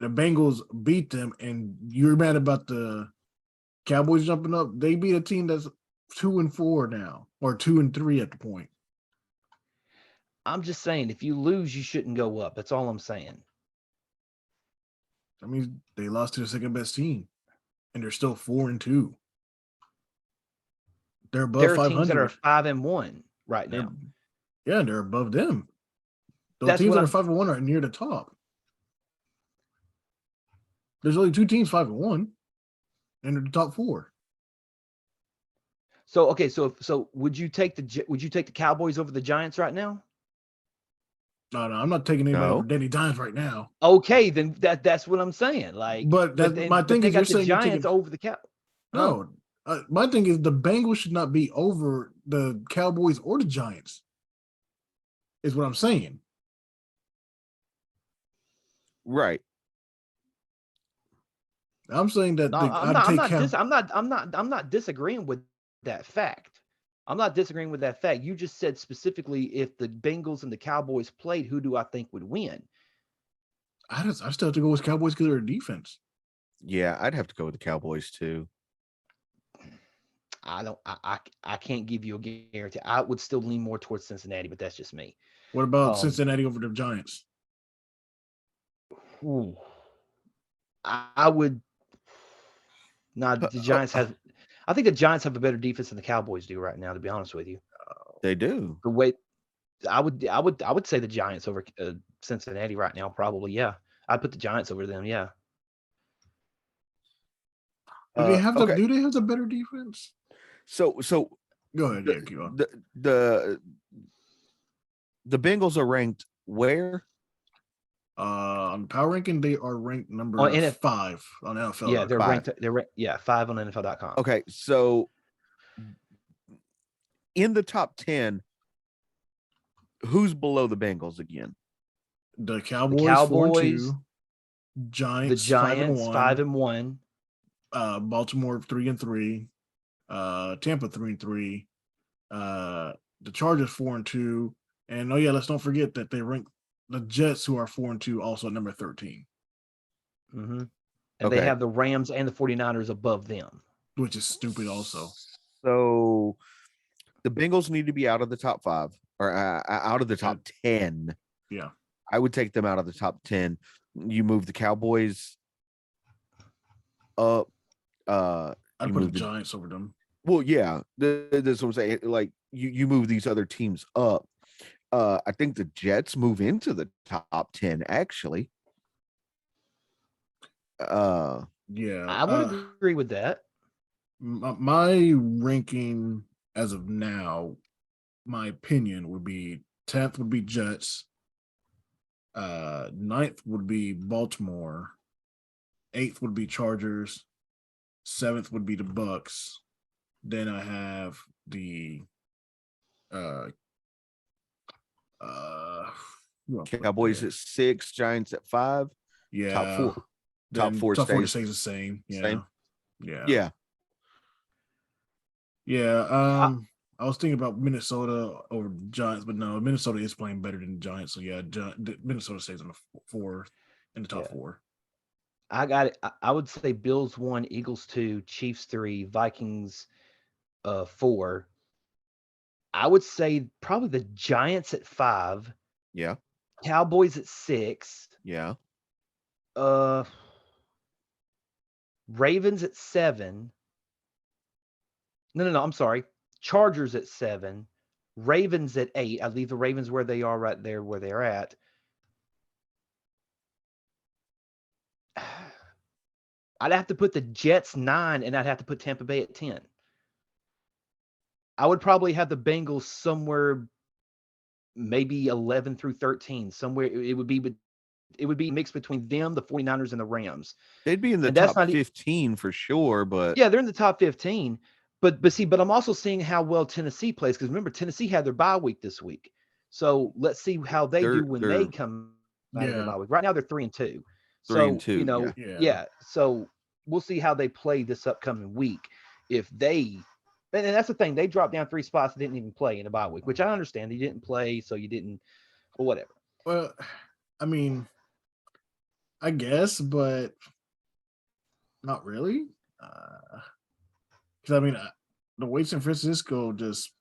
The Bengals beat them, and you're mad about the Cowboys jumping up. They beat a team that's 2-4 now, or 2-3 at the point. I'm just saying, if you lose, you shouldn't go up. That's all I'm saying. I mean, they lost to the second best team, and they're still 4-2. They're above 500. There are teams that are 5-1 right now. Yeah, they're above them. Those teams that are 5-1 are near the top. There's only 2 teams 5-1, and they're the top 4. So okay, so would you take the Cowboys over the Giants right now? No, I'm not taking anybody over Danny Dimes right now. Okay, then that's what I'm saying. Like, my thing is, you're saying Giants over the Cow. No, my thing is the Bengals should not be over the Cowboys or the Giants. Is what I'm saying. Right. I'm saying that I'm not disagreeing with that fact. I'm not disagreeing with that fact. You just said specifically if the Bengals and the Cowboys played, who do I think would win? I still have to go with Cowboys because of their defense. Yeah, I'd have to go with the Cowboys too. I can't give you a guarantee. I would still lean more towards Cincinnati, but that's just me. What about Cincinnati over the Giants? I would not. The Giants have. I think the Giants have a better defense than the Cowboys do right now. To be honest with you, they do. The way I would say the Giants over Cincinnati right now. Probably, yeah. I'd put the Giants over them. Yeah. Do they have the better defense? So go ahead. Keep on. The Bengals are ranked where? On the power ranking, they are ranked number 5 on NFL. Yeah, they're ranked. They're 5 on NFL.com. Okay, so in the top 10, who's below the Bengals again? The Cowboys 4-2, Giants, the Giants 5-1, Baltimore 3-3, Tampa 3-3, the Chargers 4-2, and let's don't forget that they rank the Jets, who are 4-2, also at number 13. Mm-hmm. And they have the Rams and the 49ers above them, which is stupid also. So the Bengals need to be out of the top 5 or out of the top 10. Yeah. I would take them out of the top 10. You move the Cowboys up. I'd put the Giants over them. Well, yeah, that's what I'm saying. Like you move these other teams up. I think the Jets move into the top 10 actually. Yeah, I would agree with that. My ranking as of now, my opinion would be 10th would be Jets, 9th would be Baltimore, 8th would be Chargers, 7th would be the Bucks. Then I have the Cowboys at 6, Giants at 5. Yeah, top four stays stays the same. Yeah, same. Yeah. I was thinking about Minnesota over Giants, but no, Minnesota is playing better than the Giants. So yeah, Minnesota stays on the 4 in the top 4. I got it. I would say Bills 1, Eagles 2, Chiefs 3, Vikings 4. I would say probably the Giants at 5. Yeah. Cowboys at 6. Yeah. Ravens at 7. No, I'm sorry. Chargers at 7. Ravens at 8. I leave the Ravens where they are, right there where they're at. I'd have to put the Jets 9, and I'd have to put Tampa Bay at 10. I would probably have the Bengals somewhere, maybe 11 through 13. Somewhere it would be mixed between them, the 49ers, and the Rams. They'd be in the top 15 for sure, but yeah, they're in the top 15. But I'm also seeing how well Tennessee plays, because remember, Tennessee had their bye week this week. So let's see how they do when they come out of their bye week. Right now they're 3-2. 3-2. So we'll see how they play this upcoming week. If they, and that's the thing, they dropped down 3 spots and didn't even play in the bye week, which I understand. You didn't play, so you didn't, or whatever. Well, I mean, I guess, but not really. Because I mean, the way San Francisco just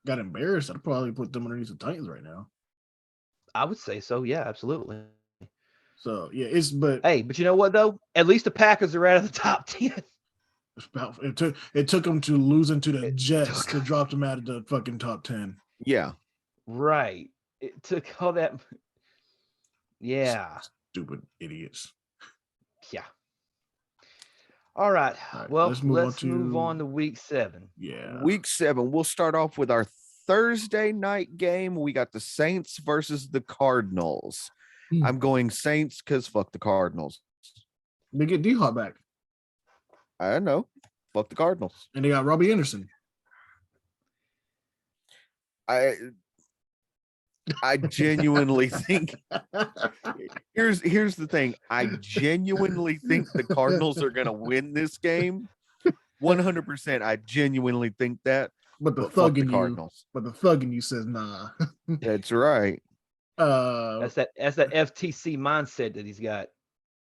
got embarrassed, I'd probably put them underneath the Titans right now. I would say so. Yeah, absolutely. So yeah, but you know what though? At least the Packers are out of the top 10. It took them to losing to the Jets to drop them out of the fucking top 10. Yeah, right. It took all that. Yeah, stupid idiots. Yeah. All right. Well, let's move on to week 7. Yeah. Week 7. We'll start off with our Thursday night game. We got the Saints versus the Cardinals. I'm going Saints because fuck the Cardinals. They get D-Hop back. I know. Fuck the Cardinals. And they got Robbie Anderson. I genuinely think here's the thing. I genuinely think the Cardinals are gonna win this game. 100%. I genuinely think that. But the thug in you says nah. That's right. That's that FTC mindset that he's got.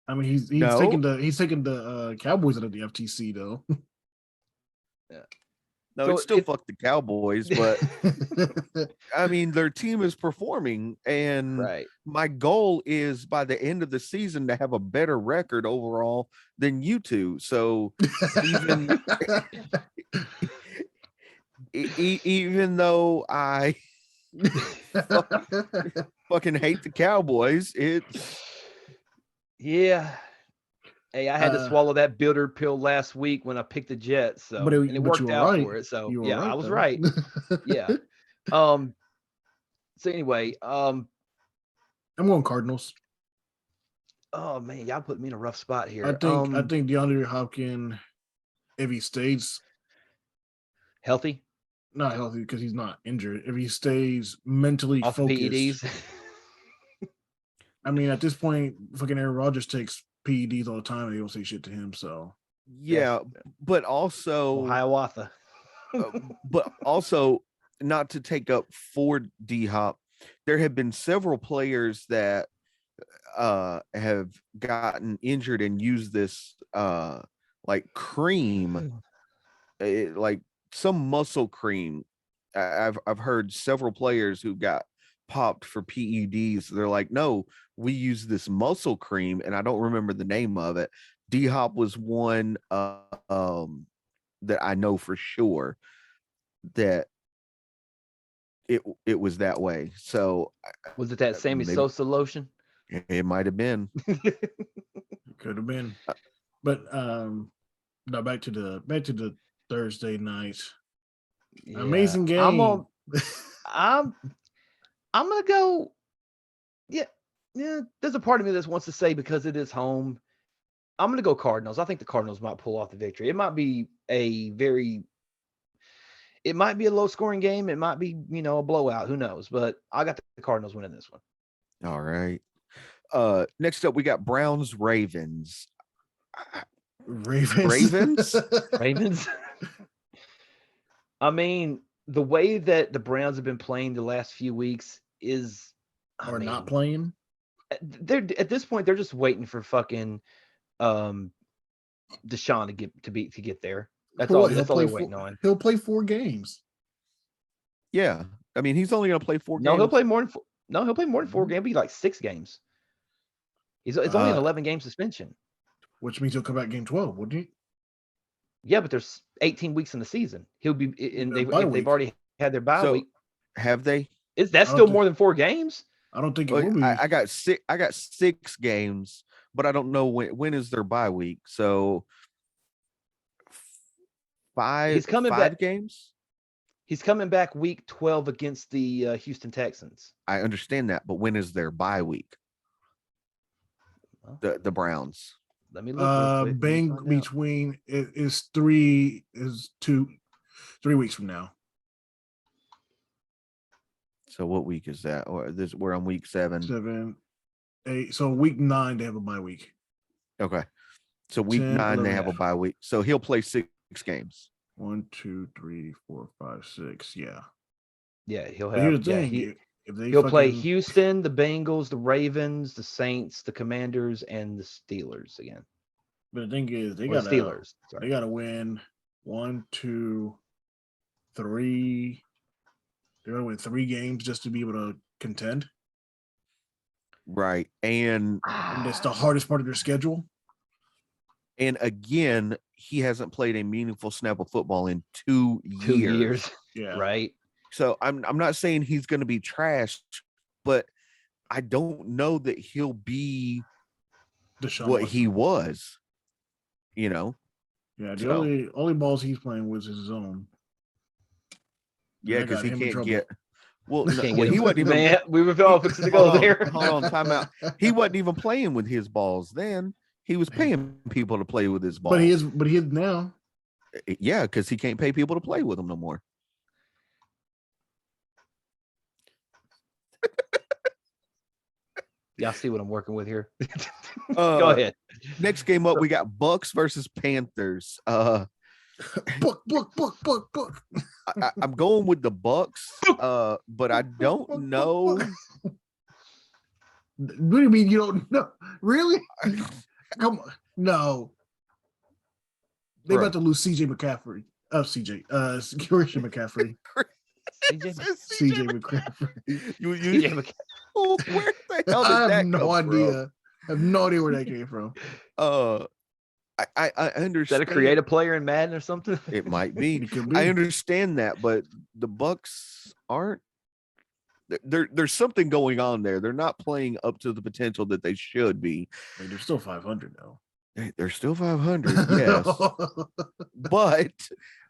I mean, he's taking the Cowboys out of the FTC though. Yeah. No, it's still fuck the Cowboys, but I mean, their team is performing, and my goal is by the end of the season to have a better record overall than you two. So even though I fucking hate the Cowboys, Hey, I had to swallow that bitter pill last week when I picked the Jets, so it worked out for it. So yeah, I was right. Yeah. So anyway, I'm going Cardinals. Oh man, y'all put me in a rough spot here. I think DeAndre Hopkins, if he stays healthy, not healthy because he's not injured. If he stays mentally off focused, PEDs. I mean, at this point, fucking Aaron Rodgers takes PEDs all the time, and they don't say shit to him. So Yeah, but also Hiawatha. but also not to take up for D-Hop, there have been several players that have gotten injured and used this like cream, like some muscle cream. I've heard several players who got popped for PEDs. They're like, no, we use this muscle cream, and I don't remember the name of it. D-Hop was one that I know for sure that it was that way. So was it that Sammy Sosa lotion? It might have been. Could have been. But no, back to the Thursday night. Yeah. Amazing game. I'm gonna go. Yeah. There's a part of me that wants to say because it is home. I'm gonna go Cardinals. I think the Cardinals might pull off the victory. It might be a low scoring game. It might be, a blowout. Who knows? But I got the Cardinals winning this one. All right. Next up, we got Browns Ravens. Ravens. I mean, the way that the Browns have been playing the last few weeks is not playing. They're at this point they're just waiting for fucking Deshaun to get there. That's all they're waiting on. He'll play 4 games. Yeah. I mean, he's only going to play 4 games. No, he'll play more than 4. No, he'll play more than 4 games. It'll be like 6 games. It's only an 11-game suspension. Which means he'll come back game 12, wouldn't he? Yeah, but there's 18 weeks in the season. He'll be they've already had their bye week. Have they? Is that still more than 4 games? I don't think it will be. I got 6 games, but I don't know when is their bye week. So 5 He's coming 5 back. Games? He's coming back week 12 against the Houston Texans. I understand that, but when is their bye week? The Browns. Let me look. Between it is 3 weeks from now. So what week is that? Or we're on week 7. 7, 8. So week 9 they have a bye week. Okay. So week 10, 9 they have a bye week. So he'll play 6 games. 1, 2, 3, 4, 5, 6. Yeah. Yeah, he'll have. Here's the thing. He'll play Houston, the Bengals, the Ravens, the Saints, the Commanders, and the Steelers again. But the thing is, they got to win 1, 2, 3. They got to win 3 games just to be able to contend. Right, and that's the hardest part of their schedule. And again, he hasn't played a meaningful snap of football in 2 years. 2 years, yeah, right. So I'm not saying he's going to be trashed, but I don't know that he'll be what he was. Yeah, the only balls he's playing with is his own. Yeah, because he can't get. Well, he wasn't even. Man, we were all fixing to go there. Hold on, time out. He wasn't even playing with his balls then. He was paying people to play with his balls. But he is now. Yeah, because he can't pay people to play with them no more. Y'all see what I'm working with here? Go ahead. Next game up, we got Bucks versus Panthers. Book. I'm going with the Bucks, but I don't know. What do you mean you don't know? Really? Come on. No. They about to lose CJ McCaffrey. Christian McCaffrey. CJ McCaffrey. Where the hell did that come from? I have no idea where that came from. I understand. Is that a creative player in Madden or something? It might be. I understand that, but the Bucks aren't. There's something going on there. They're not playing up to the potential that they should be. They're still 500 though. They're still 500, yes. But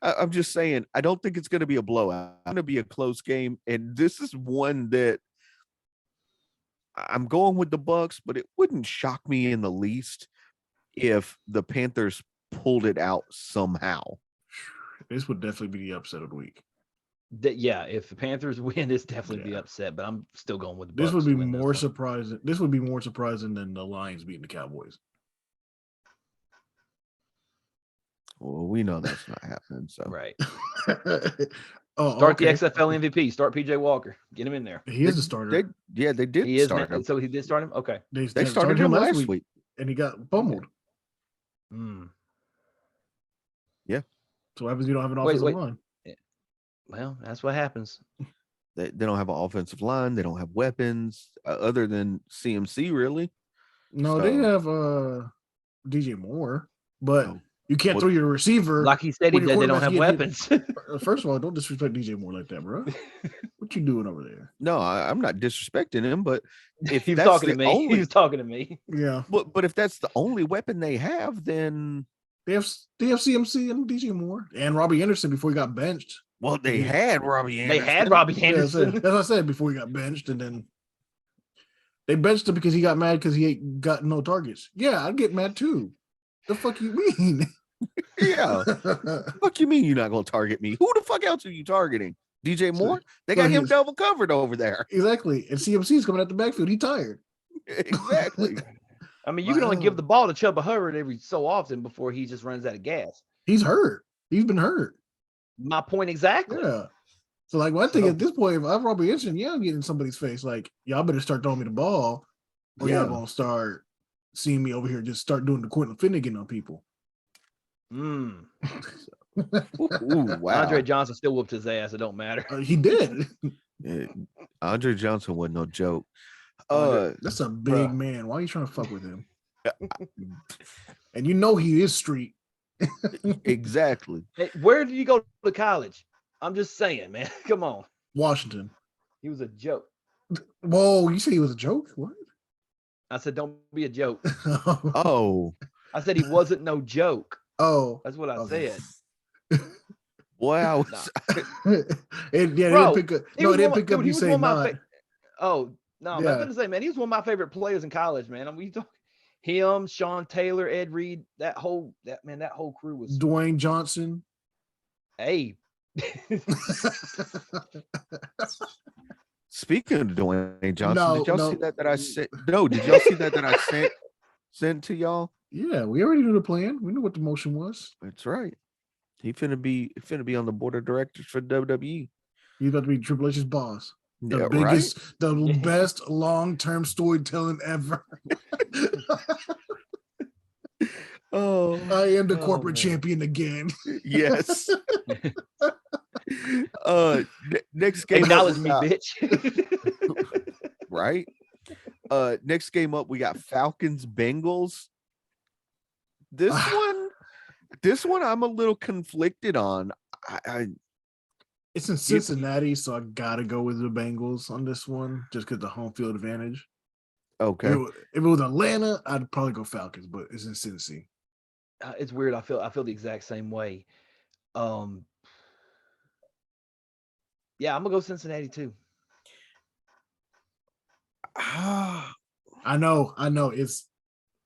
I'm just saying, I don't think it's going to be a blowout. It's going to be a close game, and this is one that I'm going with the Bucks, but it wouldn't shock me in the least if the Panthers pulled it out somehow. This would definitely be the upset of the week. If the Panthers win, it's definitely be upset, but I'm still going with the Bucks. This would be more surprising. This would be more surprising than the Lions beating the Cowboys. Well, we know that's not happening. So Right. Start okay. the XFL MVP. Start PJ Walker. Get him in there. He is a starter. They did He is, start him. so he did start him. Okay. They started him last week, and he got pummeled. Yeah. So what happens if you don't have an offensive line? Well, that's what happens. They don't have an offensive line. They don't have weapons other than CMC, really. No, they have DJ Moore, but you can't throw your receiver. Like he said, they don't have weapons. First of all, don't disrespect DJ Moore like that, bro. What you doing over there? No, I'm not disrespecting him, but if he was talking to me, he was talking to me. Yeah, but if that's the only weapon they have, then they have CMC and DJ Moore and Robbie Anderson before he got benched. Well, they had Robbie Anderson. They had Robbie Anderson. Yeah, as I said, before he got benched, and then they benched him because he got mad because he ain't got no targets. Yeah, I'd get mad too. The fuck you mean? Yeah. Fuck you mean you're not gonna target me? Who the fuck else are you targeting? DJ Moore? They got him double covered over there. Exactly. And CMC's coming out the backfield. He tired. Exactly. I mean, you can only give the ball to Chuba Hubbard every so often before he just runs out of gas. He's hurt. He's been hurt. My point exactly. Yeah. So, like, one thing at this point, if I'm Robbie Anderson, I'm getting in somebody's face. Like, y'all better start throwing me the ball, or y'all gonna start seeing me over here just start doing the Quentin Finnegan on people. Ooh, wow. Andre Johnson still whooped his ass. It don't matter. He did. Andre Johnson wasn't no joke. That's a big man. Why are you trying to fuck with him? And you know he is street. Exactly. Hey, where did you go to college? I'm just saying, man. Come on. Washington. He was a joke. Whoa, you say he was a joke? What? I said, don't be a joke. Oh. I said he wasn't no joke. Oh. That's what I said. Wow. They didn't pick up you saying not. Oh, no, I was going to say, man, he was one of my favorite players in college, man. I mean, him, Sean Taylor, Ed Reed, that whole crew was Dwayne Johnson. Hey. Speaking of Dwayne Johnson, did y'all see that I sent? No, did y'all see that I sent to y'all? Yeah, we already knew the plan. We knew what the motion was. That's right. He finna be on the board of directors for WWE. He's about to be Triple H's boss. The biggest, best long-term storytelling ever. Oh, I am the corporate champion again. Yes. Next game. Acknowledge me, bitch. Right. Next game up, we got Falcons Bengals. This one I'm a little conflicted on. It's in Cincinnati, so I gotta go with the Bengals on this one, just because the home field advantage. Okay. If it was Atlanta, I'd probably go Falcons, but it's in Cincy. It's weird. I feel the exact same way. Yeah, I'm gonna go Cincinnati too. I know. It's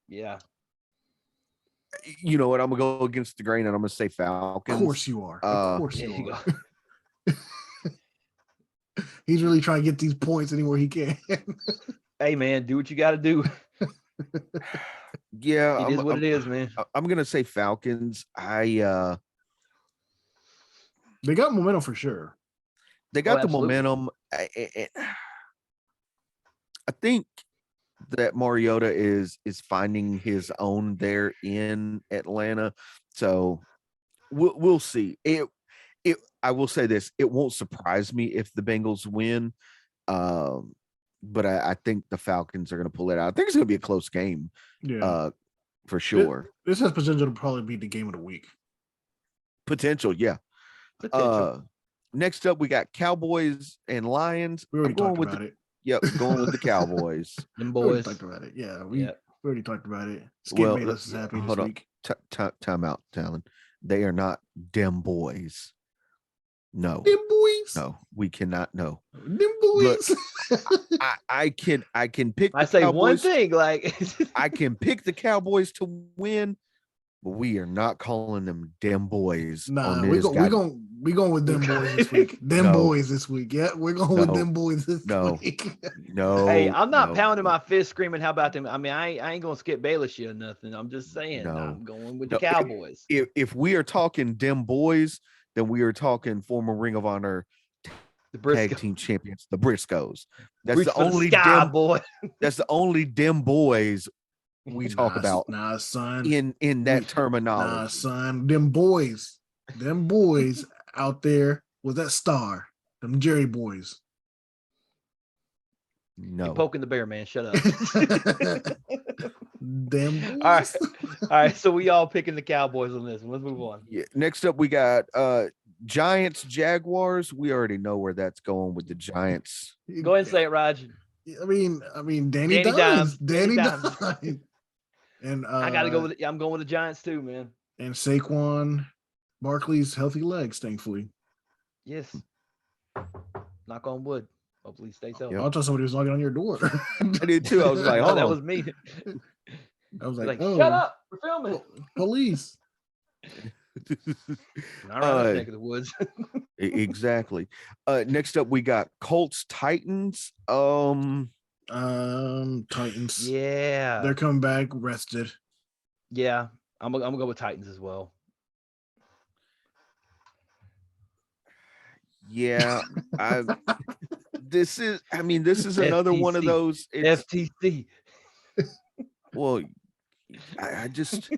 yeah. You know what? I'm gonna go against the grain and I'm gonna say Falcons. Of course you are. Of course you are. He's really trying to get these points anywhere he can. Hey man, do what you got to do. Yeah, it is what it is, man. I'm gonna say Falcons. They got momentum for sure. They got the momentum. I think that Mariota is finding his own there in Atlanta. So we'll see. I will say this: it won't surprise me if the Bengals win. But I think the Falcons are going to pull it out. I think it's going to be a close game. Yeah, for sure. This has potential to probably be the game of the week. Potential, yeah. Next up, we got Cowboys and Lions. We already talked about it. Yep, going with the Cowboys. Them boys. We talked about it. Yeah, we already talked about it. Well, made us happy this week. Time out, Talon. They are not dem boys. No. Dem boys. No, we cannot. No. Dem boys. Look, I can pick. I say Cowboys. One thing, like I can pick the Cowboys to win, but we are not calling them dem boys. Nah, we going with them boys this week. Boys this week. Yeah, we're going with them boys this week. Hey, I'm not pounding my fist screaming, how about them? I mean, I ain't gonna skip Bayless or nothing. I'm just saying, I'm going with the Cowboys. If we are talking dem boys, then we are talking former Ring of Honor tag team champions, the Briscoes. That's the only boy. That's the only dem boys we talk about. Son. In that terminology. Nah, son. Them boys out there was that star. Them Jerry boys. No. You're poking the bear, man. Shut up. Them boys. All right. So we all picking the Cowboys on this one. Let's move on. Yeah. Next up, we got Giants, Jaguars. We already know where that's going with the Giants. Go ahead and say it, Raj. I mean, Danny Dimes. Danny Dimes. And I gotta go with it. I'm going with the Giants too, man. And Saquon Barkley's healthy legs, thankfully. Yes. Knock on wood. Hopefully he stays healthy. I thought somebody was knocking on your door. I did too. I was like, oh, that was me. I was like, shut up. We're filming. Police. Not around neck of the woods. Exactly. Next up, we got Colts, Titans. Titans. Yeah. They're coming back rested. Yeah. I'm gonna go with Titans as well. Yeah. This is another FTC. one of those FTC. Well, I just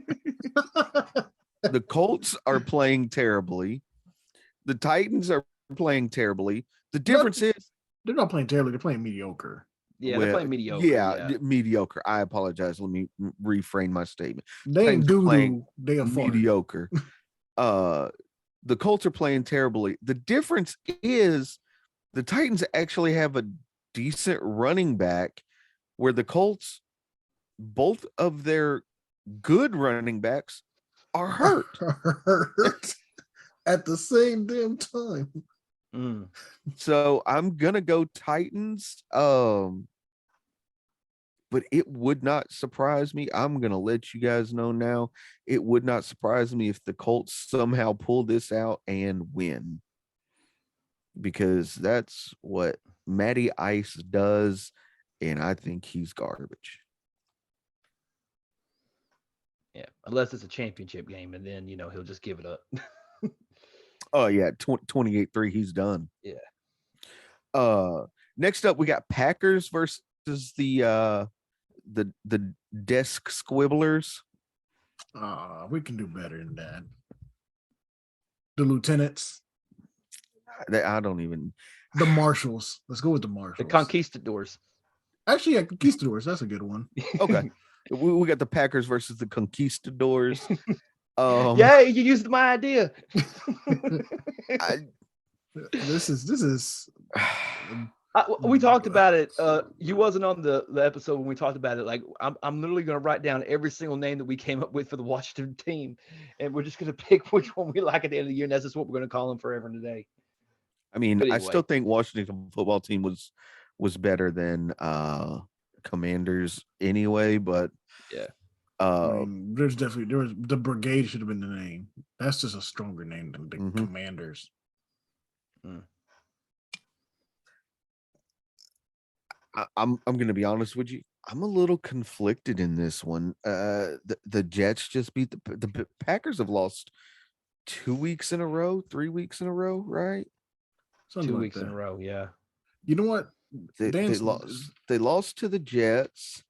the Colts are playing terribly. The Titans are playing terribly. The difference is they're not playing terribly, they're playing mediocre. Yeah, they're playing mediocre. Yeah, mediocre. I apologize. Let me reframe my statement. They ain't playing mediocre. The Colts are playing terribly. The difference is the Titans actually have a decent running back, where the Colts, both of their good running backs are hurt. At the same damn time. So I'm gonna go Titans. But it would not surprise me. I'm gonna let you guys know now. It would not surprise me if the Colts somehow pull this out and win, because that's what Matty Ice does, and I think he's garbage. Yeah, unless it's a championship game, and then he'll just give it up. Oh yeah, 28-3, he's done. Yeah. Next up, we got Packers versus the desk squibblers. We can do better than that. The lieutenants. I don't even. The marshals. Let's go with the marshals. The conquistadors. Actually, yeah, conquistadors. That's a good one. Okay. We got the Packers versus the conquistadors. Yeah, you used my idea. This is. We talked about it. You wasn't on the episode when we talked about it. Like, I'm literally going to write down every single name that we came up with for the Washington team, and we're just going to pick which one we like at the end of the year, and that's just what we're going to call them forever and a day. I mean, anyway. I still think Washington football team was better than Commanders anyway, but yeah. The Brigade should have been the name. That's just a stronger name than the Commanders. I'm going to be honest with you. I'm a little conflicted in this one. The Jets just beat the Packers. Have lost 2 weeks in a row, 3 weeks in a row, right? Something 2 like weeks that. in a row, yeah. You know what? They lost to the Jets.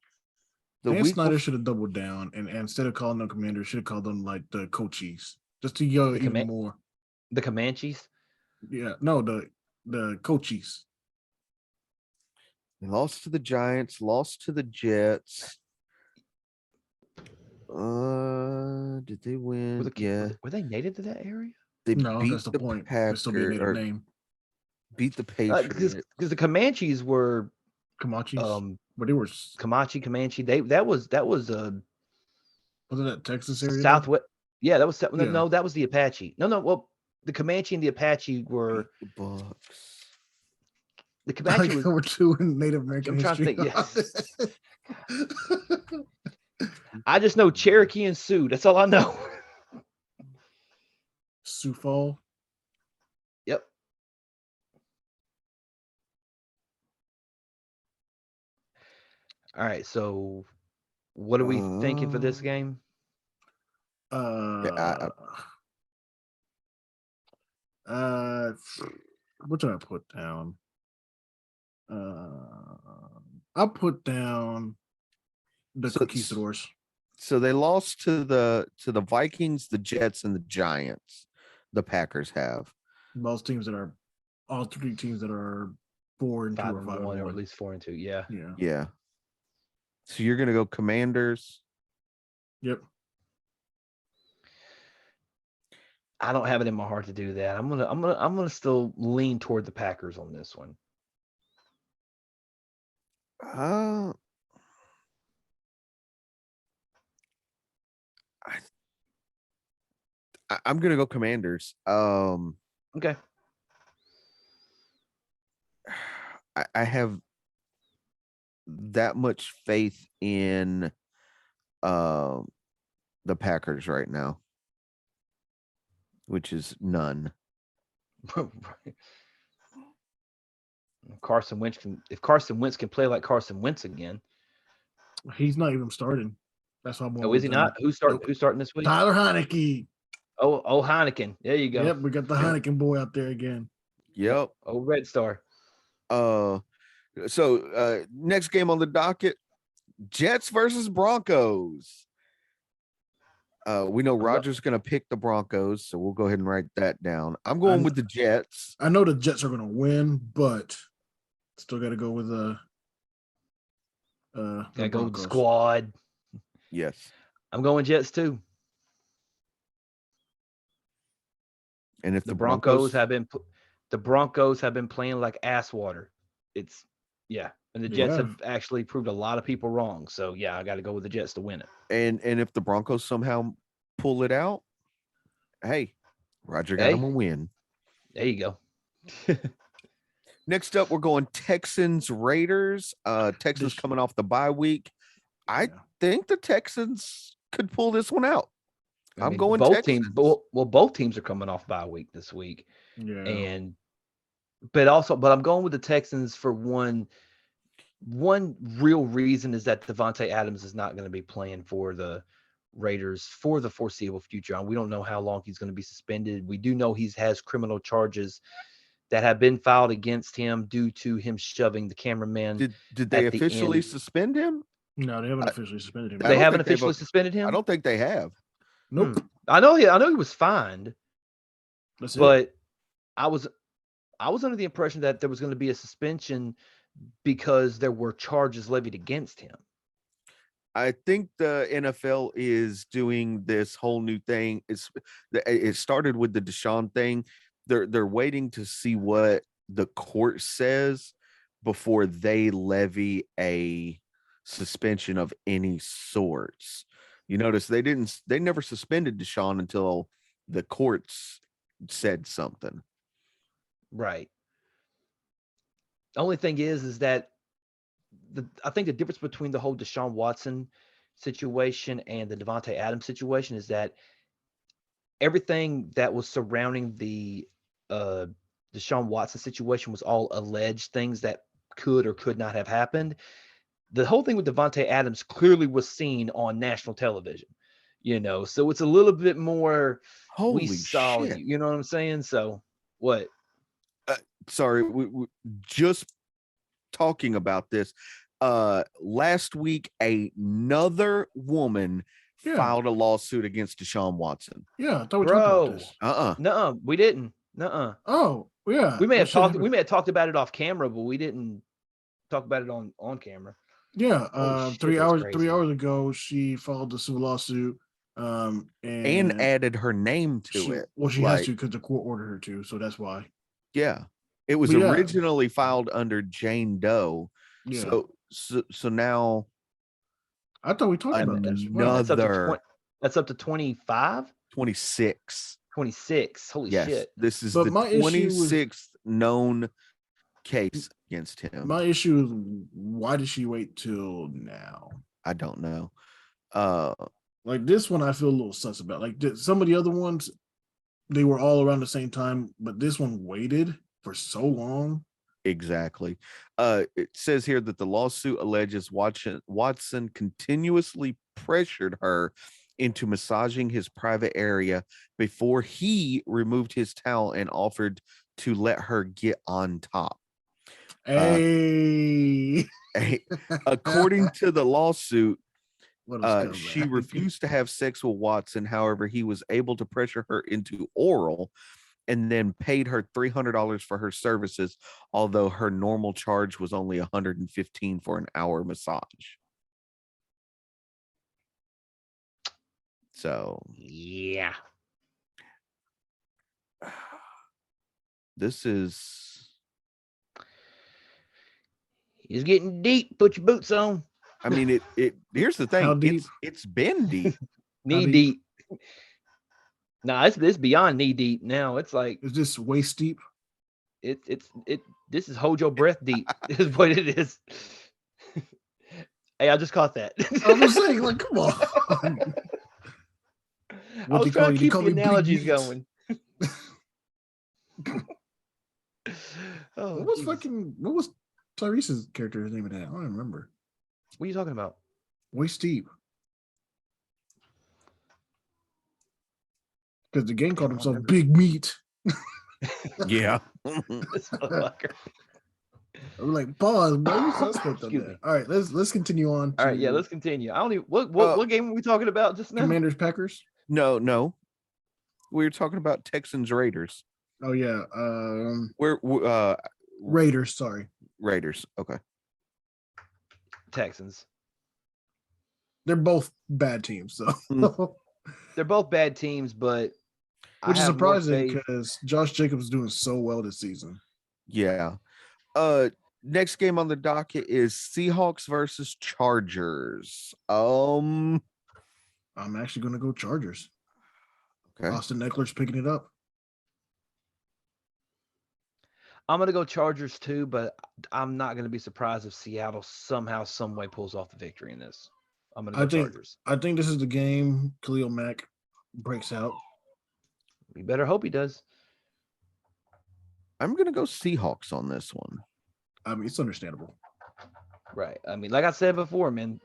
Dan Snyder should have doubled down, and instead of calling them Commanders, should have called them like the Coaches, just to go even more. The Comanches? Yeah, no, the Coaches. They lost to the Giants, lost to the Jets. Did they win? Were they native to that area? That's the point. They still be a native name. Beat the Patriots. Because the Comanches were Comanches. But they were Comanche. That was wasn't that Texas area? Southwest. Yeah, that was no, that was the Apache. No. Well, the Comanche and the Apache were Bucks. The Comanche were two in Native American history. I'm trying to think. I just know Cherokee and Sioux. That's all I know. Sioux Falls. Yep. All right. So, what are we thinking for this game? What did I put down? I put down the Conquistadors. So they lost to the Vikings, the Jets, and the Giants. The Packers have all three teams that are 4-2 or 5-1, or at least 4-2. Yeah. Yeah. So you're gonna go Commanders. Yep. I don't have it in my heart to do that. I'm gonna still lean toward the Packers on this one. I'm gonna go Commanders. Okay. I have that much faith in the Packers right now, which is none. Right. If Carson Wentz can play like Carson Wentz again. He's not even starting. That's why I'm. Oh, is he not? Who's starting this week? Tyler Heineke. Oh, Heineken. There you go. Yep, we got the Heineken boy out there again. Yep. Oh, Red Star. So next game on the docket, Jets versus Broncos. We know Roger's going to pick the Broncos, so we'll go ahead and write that down. I'm going with the Jets. I know the Jets are going to win, but still got to go with the go with the squad. Yes, I'm going Jets too. And if the Broncos have been playing like ass water, and the Jets have actually proved a lot of people wrong. So yeah, I got to go with the Jets to win it. And if the Broncos somehow pull it out, hey, Roger got them a win. There you go. Next up, we're going Texans Raiders. Texans coming off the bye week. I think the Texans could pull this one out. I'm going both Texans. teams. Both teams are coming off bye week this week. Yeah. But I'm going with the Texans for one real reason is that Devontae Adams is not going to be playing for the Raiders for the foreseeable future. And we don't know how long he's going to be suspended. We do know he has criminal charges that have been filed against him due to him shoving the cameraman. Did they officially suspend him? No, they haven't officially suspended him. They haven't officially suspended him? I don't think they have. Nope. I know he was fined. But I was under the impression that there was going to be a suspension because there were charges levied against him. I think the NFL is doing this whole new thing. It started with the Deshaun thing. They're waiting to see what the court says before they levy a suspension of any sorts. You notice they never suspended Deshaun until the courts said something. Right. The only thing is that I think the difference between the whole Deshaun Watson situation and the Devontae Adams situation is that everything that was surrounding the Deshaun Watson situation was all alleged things that could or could not have happened. The whole thing with Devontae Adams clearly was seen on national television, so it's a little bit more. Holy shit. You know what I'm saying? So what? Sorry, we just talking about this. Last week, another woman filed a lawsuit against Deshaun Watson. Yeah, I thought we talked about this. Nuh-uh, we didn't. Nuh-uh. Oh, yeah. We may have talked about it off camera, but we didn't talk about it on camera. Yeah, 3 hours ago, she filed the civil lawsuit, and added her name to it. Well, she has to because the court ordered her to, so that's why. Yeah, it was originally filed under Jane Doe. Yeah. So now, I thought we talked about this. That's up to 25, 26. 26. Holy shit! This is the 26th known case against him. My issue is, why did she wait till now? I don't know. Like this one, I feel a little sus about. Like some of the other ones, they were all around the same time, but this one waited for so long. Exactly. It says here that the lawsuit alleges Watson continuously pressured her into massaging his private area before he removed his towel and offered to let her get on top. Hey. According to the lawsuit, What she refused to have sex with Watson. However, he was able to pressure her into oral and then paid her $300 for her services, although her normal charge was only $115 for an hour massage. So, yeah. This is... It's getting deep. Put your boots on. I mean, it here's the thing. How deep? It's been deep. Knee deep. Nah, it's beyond knee deep now. It's like, is this waist deep? This is hold your breath deep is what it is. Hey, I just caught that. I was saying, like, come on. I was trying to keep the analogies going. Oh, what was Tyrese's character's name in that? I don't remember. What are you talking about? Waist deep. Because the game called himself Big Meat. Yeah. This motherfucker. I'm like, pause, bro. You suspect of that. All right, let's continue on. All right, yeah, let's continue. I don't even what game were we talking about just now? Commanders Packers. No. We were talking about Texans Raiders. Oh yeah. We're Raiders. Sorry, Raiders. Okay. Texans. They're both bad teams, so they're both bad teams, but which is surprising because Josh Jacobs is doing so well this season. Yeah. Next game on the docket is Seahawks versus Chargers. I'm actually gonna go Chargers. Okay. Austin Eckler's picking it up. I'm gonna go Chargers too, but I'm not gonna be surprised if Seattle somehow, some way pulls off the victory in this. I'm gonna go Chargers. I think this is the game Khalil Mack breaks out. We better hope he does. I'm gonna go Seahawks on this one. I mean, it's understandable. Right. I mean, like I said before, man,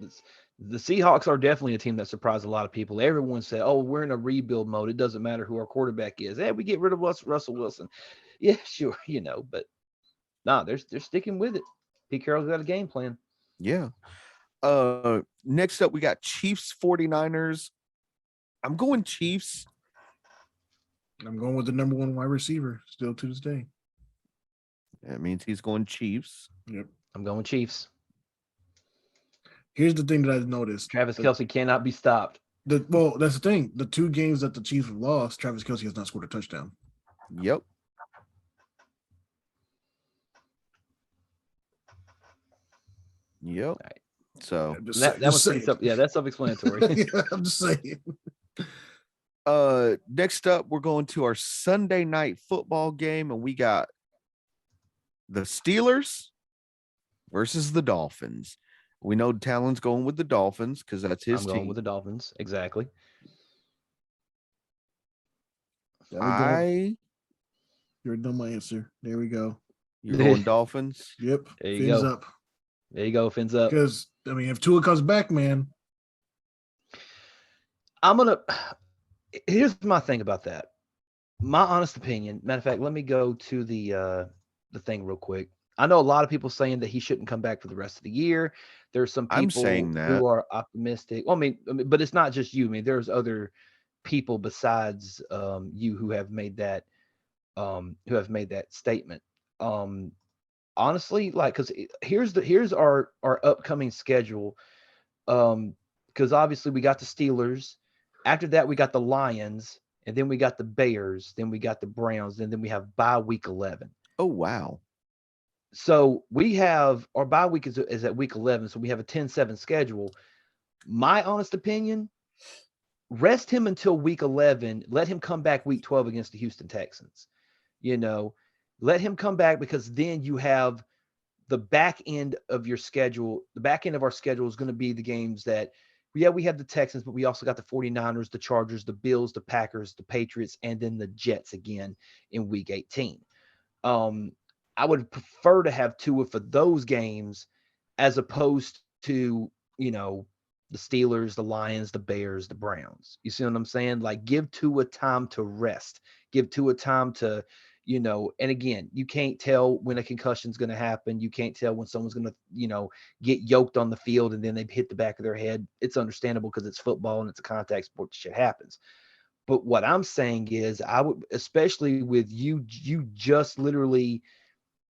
the Seahawks are definitely a team that surprised a lot of people. Everyone said, "Oh, we're in a rebuild mode. It doesn't matter who our quarterback is. Hey, we get rid of Russell Wilson." Yeah, sure, but they're sticking with it. Pete Carroll's got a game plan. Yeah. Next up, we got Chiefs 49ers. I'm going Chiefs. I'm going with the number one wide receiver still to this day. That means he's going Chiefs. Yep. I'm going Chiefs. Here's the thing that I've noticed. Travis Kelce cannot be stopped. Well, that's the thing. The two games that the Chiefs have lost, Travis Kelce has not scored a touchdown. Yep. Yep. Right. So that was that's self-explanatory. Yeah, I'm just saying. Next up, we're going to our Sunday night football game, and we got the Steelers versus the Dolphins. We know Talon's going with the Dolphins because that's his team. Going with the Dolphins, exactly. You already know my answer. There we go. You're going Dolphins? Yep. There you go. Up. There you go. Fins up. Because, I mean, if Tua comes back, man. Here's my thing about that. My honest opinion. Matter of fact, let me go to the thing real quick. I know a lot of people saying that he shouldn't come back for the rest of the year. There's some people who are optimistic. Well, I mean, but it's not just you. I mean, there's other people besides you who have made that statement. Honestly, like, because here's our upcoming schedule. Because obviously we got the Steelers. After that, we got the Lions, and then we got the Bears, then we got the Browns, and then we have bye week 11. Oh, wow. So we have our bye week is at week 11, so we have a 10-7 schedule. My honest opinion, rest him until week 11. Let him come back week 12 against the Houston Texans. Let him come back, because then you have the back end of your schedule. The back end of our schedule is going to be the games that yeah, we have the Texans, but we also got the 49ers, the Chargers, the Bills, the Packers, the Patriots, and then the Jets again in week 18. I would prefer to have Tua for those games as opposed to, the Steelers, the Lions, the Bears, the Browns. You see what I'm saying? Like, give Tua time to rest. Give Tua time to, and again, you can't tell when a concussion is going to happen. You can't tell when someone's going to, get yoked on the field and then they hit the back of their head. It's understandable because it's football and it's a contact sport. Shit happens. But what I'm saying is, I would, especially with you just literally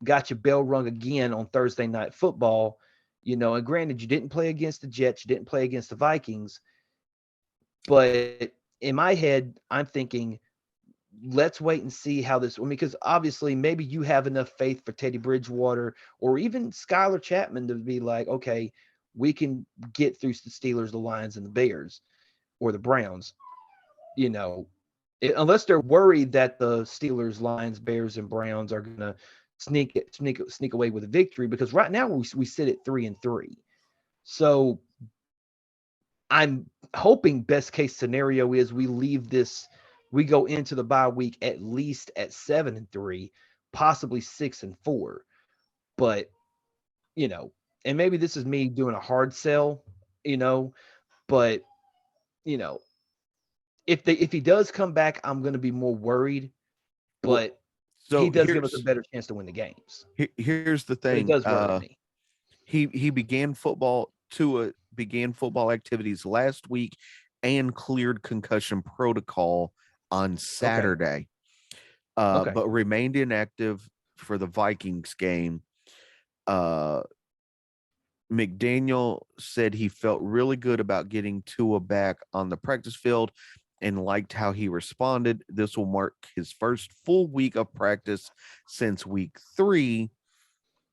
got your bell rung again on Thursday night football, and granted, you didn't play against the Jets, you didn't play against the Vikings, but in my head, I'm thinking, let's wait and see how this, because obviously maybe you have enough faith for Teddy Bridgewater or even Skylar Chapman to be like, okay, we can get through the Steelers, the Lions, and the Bears or the Browns, unless they're worried that the Steelers, Lions, Bears, and Browns are going to sneak away with a victory, because right now we sit at 3-3. So I'm hoping best case scenario is we go into the bye week at least at 7-3, possibly 6-4. But, and maybe this is me doing a hard sell, but, if he does come back, I'm going to be more worried, but he does give us a better chance to win the games. Here's the thing. But he does worry me. He began football activities last week and cleared concussion protocol on Saturday, but remained inactive for the Vikings game. McDaniel said he felt really good about getting Tua back on the practice field and liked how he responded. This will mark his first full week of practice since week 3,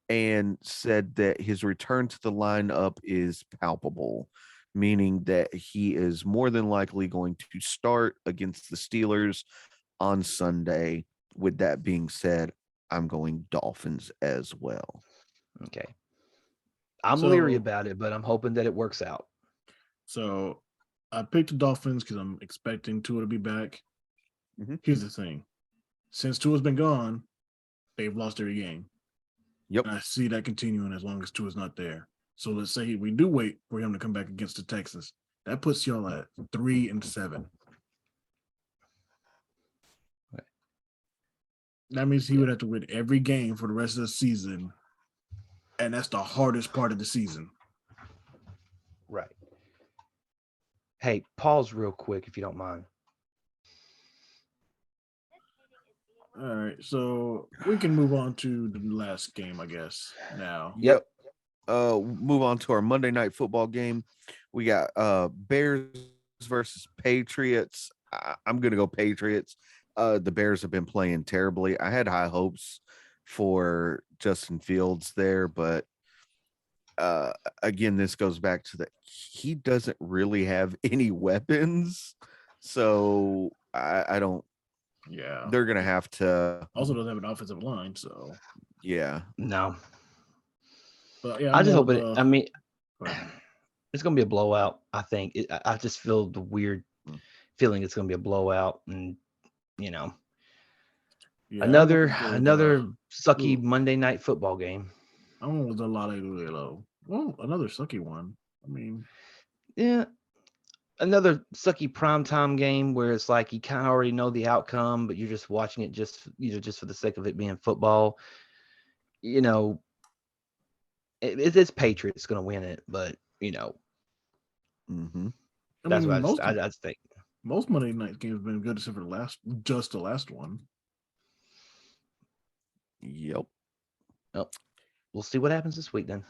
and said that his return to the lineup is palpable, meaning that he is more than likely going to start against the Steelers on Sunday. With that being said, I'm going Dolphins as well. Okay. I'm leery about it, but I'm hoping that it works out. So I picked the Dolphins because I'm expecting Tua to be back. Mm-hmm. Here's the thing. Since Tua's been gone, they've lost every game. Yep. And I see that continuing as long as Tua's not there. So let's say we do wait for him to come back against the Texans. That puts y'all at 3-7. Okay. That means he would have to win every game for the rest of the season. And that's the hardest part of the season. Right. Hey, pause real quick if you don't mind. All right, so we can move on to the last game, I guess, now. Yep. Move on to our Monday night football game. We got Bears versus Patriots. I'm going to go Patriots. The Bears have been playing terribly. I had high hopes for Justin Fields there, but again, this goes back to he doesn't really have any weapons. So I don't. Yeah, they're gonna have to. Also, doesn't have an offensive line, so yeah, no. But yeah, I just hope it. I mean, it's gonna be a blowout. I think. I just feel the weird feeling it's gonna be a blowout, and another sucky Monday night football game. I don't know, a lot of low. Well, another sucky one. I mean, yeah. Another sucky primetime game where it's like you kind of already know the outcome, but you're just watching it just for the sake of it being football. It's Patriots going to win it, but mm-hmm. That's what I think. Most Monday night games have been good except for the last one. Yep. We'll see what happens this week then.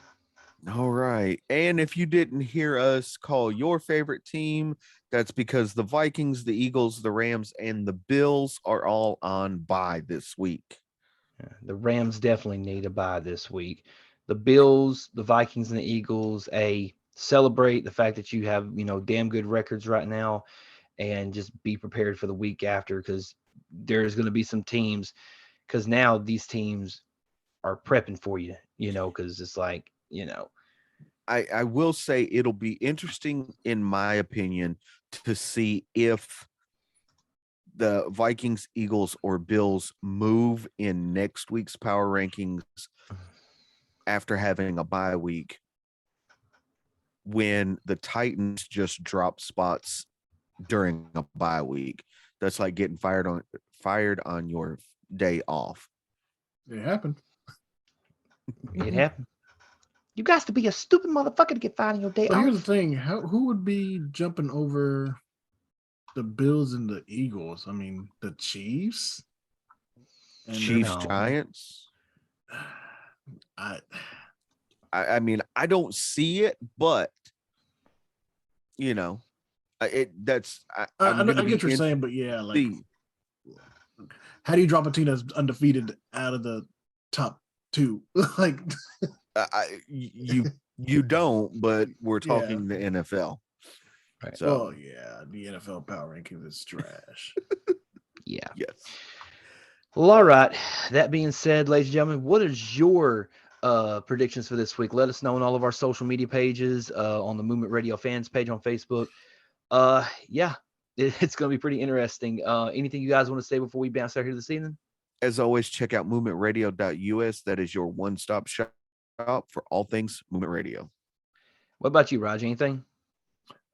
All right. And if you didn't hear us call your favorite team, that's because the Vikings, the Eagles, the Rams, and the Bills are all on bye this week. Yeah, the Rams definitely need a bye this week. The Bills, the Vikings, and the Eagles, celebrate the fact that you have, damn good records right now, and just be prepared for the week after, because there's going to be some teams, because now these teams are prepping for you, because it's like, I will say it'll be interesting, in my opinion, to see if the Vikings, Eagles, or Bills move in next week's power rankings after having a bye week, when the Titans just drop spots during a bye week. That's like getting fired on your day off. It happened. It happened. You guys to be a stupid motherfucker to get fired on your day But off. here's the thing: who would be jumping over the Bills and the Eagles? I mean, the Chiefs, and Chiefs, Giants. I mean, I don't see it, but you know, I get what you're saying, but yeah, like, how do you drop a team that's undefeated out of the top two? Like, you don't, but we're talking the NFL. Right. So, yeah, the NFL power rankings is trash. Yeah. Yes. Well, all right. That being said, ladies and gentlemen, what is your predictions for this week? Let us know on all of our social media pages, on the Movement Radio fans page on Facebook. Yeah, it's going to be pretty interesting. Anything you guys want to say before we bounce out here this evening? As always, check out movementradio.us. That is your one-stop shop for all things Movement Radio. What about you, Raj? Anything?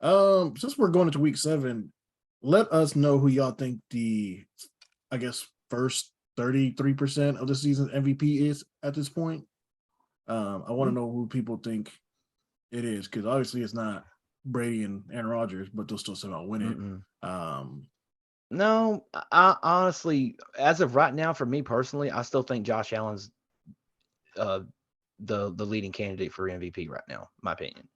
Since we're going into week 7, let us know who y'all think the, I guess, first 33% of the season's MVP is at this point. I want to know who people think it is, because obviously it's not Brady and Aaron Rodgers, but they'll still somehow win it. No, I honestly, as of right now, for me personally, I still think Josh Allen's the leading candidate for MVP right now, in my opinion.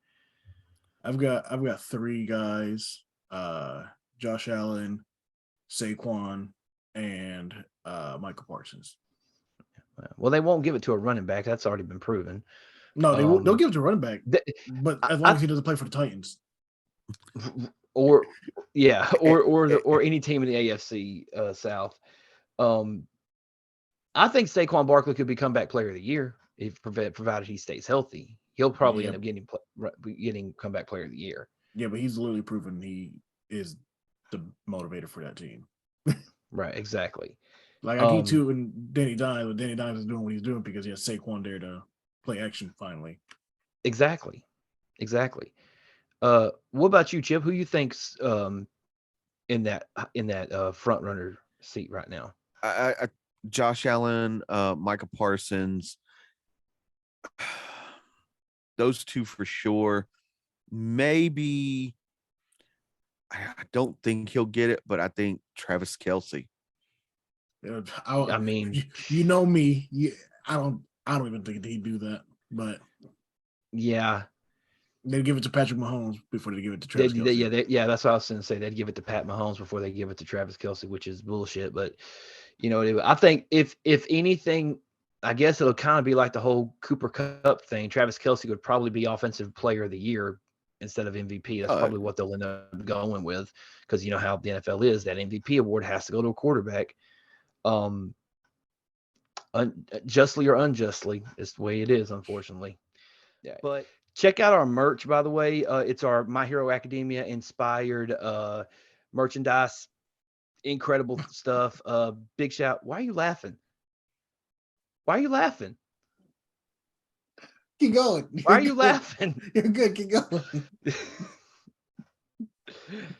I've got 3 guys: Josh Allen, Saquon, and Michael Parsons. Well, they won't give it to a running back. That's already been proven. No, they'll give it to a running back, but as long as he doesn't play for the Titans. Or any team in the AFC South. I think Saquon Barkley could be comeback player of the year if provided he stays healthy. He'll probably end up getting comeback player of the year. Yeah, but he's literally proven he is the motivator for that team. Right, exactly. Like, I keep tooting Danny Dimes, but Danny Dimes is doing what he's doing because he has Saquon there to play action finally. Exactly. What about you, Chip? Who you think's in that front runner seat right now? Josh Allen, Michael Parsons, those 2 for sure. Maybe, I don't think he'll get it, but I think Travis Kelce. I mean, you know me. I don't even think he'd do that. But yeah, they'd give it to Patrick Mahomes before they give it to Travis Kelce. That's what I was going to say. They'd give it to Pat Mahomes before they give it to Travis Kelce, which is bullshit. But I think if anything, I guess it'll kind of be like the whole Cooper Kupp thing. Travis Kelce would probably be Offensive Player of the Year instead of MVP. That's probably what they'll end up going with, because you know how the NFL is. That MVP award has to go to a quarterback. Justly or unjustly, it's the way it is, unfortunately. Yeah. But check out our merch, by the way. It's our My Hero Academia inspired merchandise. Incredible stuff. Big shout. Why are you laughing? Keep going. Why are you laughing? You're good. Keep going.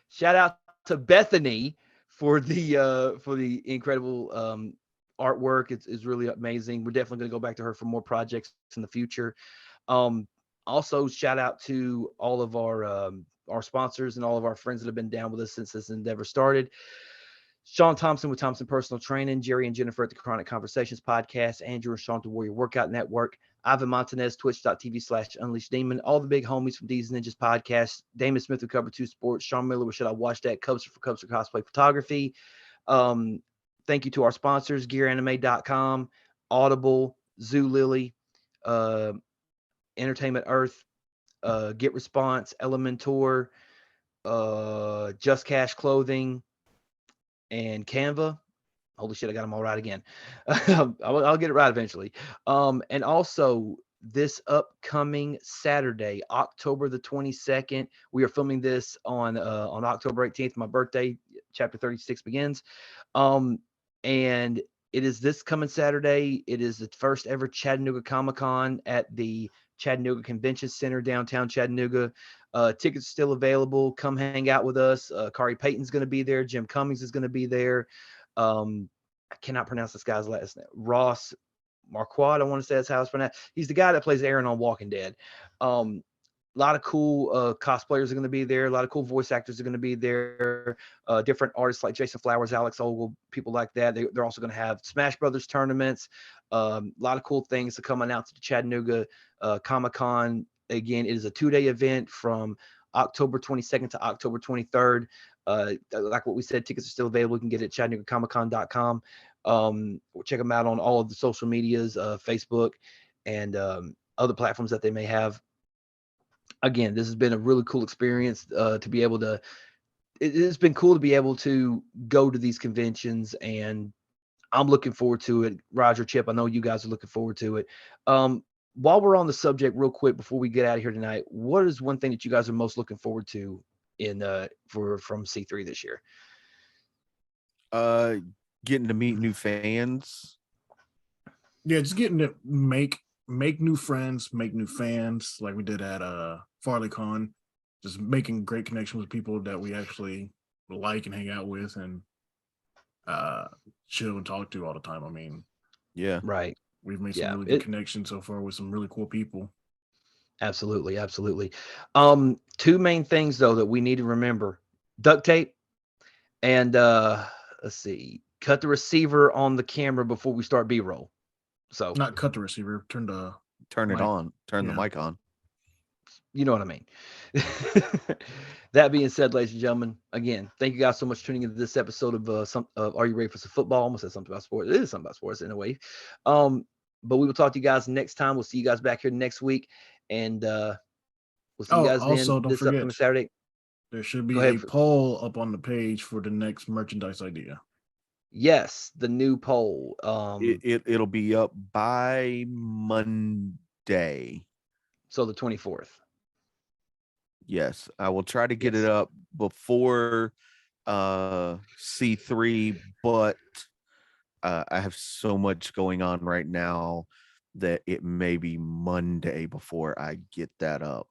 Shout out to Bethany for the incredible artwork. It's really amazing. We're definitely going to go back to her for more projects in the future. Also, shout out to all of our sponsors and all of our friends that have been down with us since this endeavor started. Sean Thompson with Thompson Personal Training, Jerry and Jennifer at the Chronic Conversations Podcast, Andrew and Sean to Warrior Workout Network, Ivan Montanez, twitch.tv/UnleashDemon, all the big homies from D's Ninjas Podcast, Damon Smith with Cover 2 Sports, Sean Miller with Should I Watch That, Cubster for Cubster Cosplay Photography. Thank you to our sponsors, GearAnime.com, Audible, Zoo Lily, Entertainment Earth, GetResponse, Elementor, Just Cash Clothing, and Canva. Holy shit, I got them all right again. I'll get it right eventually. And also this upcoming Saturday, October the 22nd. We are filming this on October 18th, my birthday. Chapter 36 begins. And it is this coming Saturday. It is the first ever Chattanooga Comic-Con at the Chattanooga Convention Center, downtown Chattanooga. Tickets are still available. Come hang out with us. Kari Payton's going to be there. Jim Cummings is going to be there. I cannot pronounce this guy's last name. Ross Marquardt, I want to say that's how it's pronounced. He's the guy that plays Aaron on Walking Dead. A lot of cool cosplayers are going to be there. A lot of cool voice actors are going to be there. Different artists like Jason Flowers, Alex Ogle, people like that. They're also going to have Smash Brothers tournaments. A lot of cool things to come out to the Chattanooga Comic-Con. Again, it is a 2-day event from October 22nd to October 23rd. Like what we said, tickets are still available. You can get it at ChattanoogaComicCon.com. Check them out on all of the social medias, Facebook, and other platforms that they may have. Again, this has been a really cool experience to be able to. It's been cool to be able to go to these conventions, and I'm looking forward to it. Roger, Chip, I know you guys are looking forward to it. While we're on the subject, real quick before we get out of here tonight, what is one thing that you guys are most looking forward to from C3 this year? Getting to meet new fans. Yeah, just getting to make new friends, make new fans, like we did at FarleyCon. Just making great connections with people that we actually like and hang out with and chill and talk to all the time. I mean, yeah, right. We've made some really good connections so far with some really cool people. Absolutely, absolutely. Two main things though that we need to remember: duct tape and let's see, cut the receiver on the camera before we start B-roll. So not cut the receiver, turn it on, turn the mic on. You know what I mean. That being said, ladies and gentlemen, again, thank you guys so much for tuning into this episode of Are You Ready for Some Football? Almost said something about sports. It is something about sports in a way. But we will talk to you guys next time. We'll see you guys back here next week, and we'll see you guys also, then don't this forget, upcoming Saturday. There should be a poll up on the page for the next merchandise idea. Yes, the new poll. It'll be up by Monday. So the 24th. Yes, I will try to get it up before C3, but I have so much going on right now that it may be Monday before I get that up.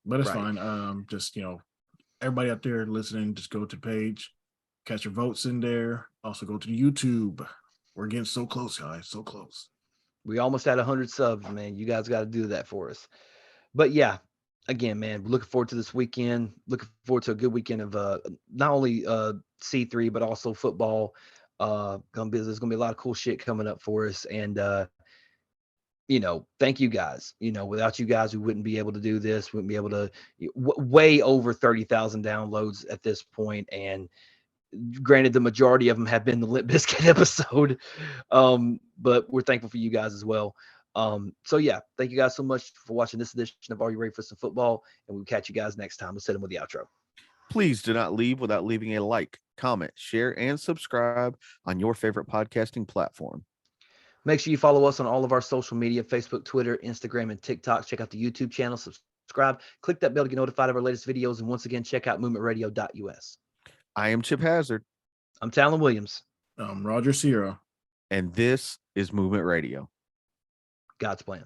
But it's fine. Just, everybody out there listening, just go to the page, catch your votes in there. Also go to the YouTube. We're getting so close, guys. So close. We almost had 100 subs, man. You guys got to do that for us. But yeah, again, man, looking forward to this weekend. Looking forward to a good weekend of not only C3 but also football. There's gonna be a lot of cool shit coming up for us, and thank you guys. Without you guys, we wouldn't be able to do this. We wouldn't be able to way over 30,000 downloads at this point, and granted, the majority of them have been the Limp Bizkit episode, but we're thankful for you guys as well. So yeah, thank you guys so much for watching this edition of Are You Ready for Some Football? And we'll catch you guys next time. Let's hit them with the outro. Please do not leave without leaving a like, comment, share, and subscribe on your favorite podcasting platform. Make sure you follow us on all of our social media: Facebook, Twitter, Instagram, and TikTok. Check out the YouTube channel, subscribe, click that bell to get notified of our latest videos, and once again, check out movementradio.us. I am Chip Hazard. I'm Talon Williams. I'm Roger Sierra. And this is Movement Radio. God's plan.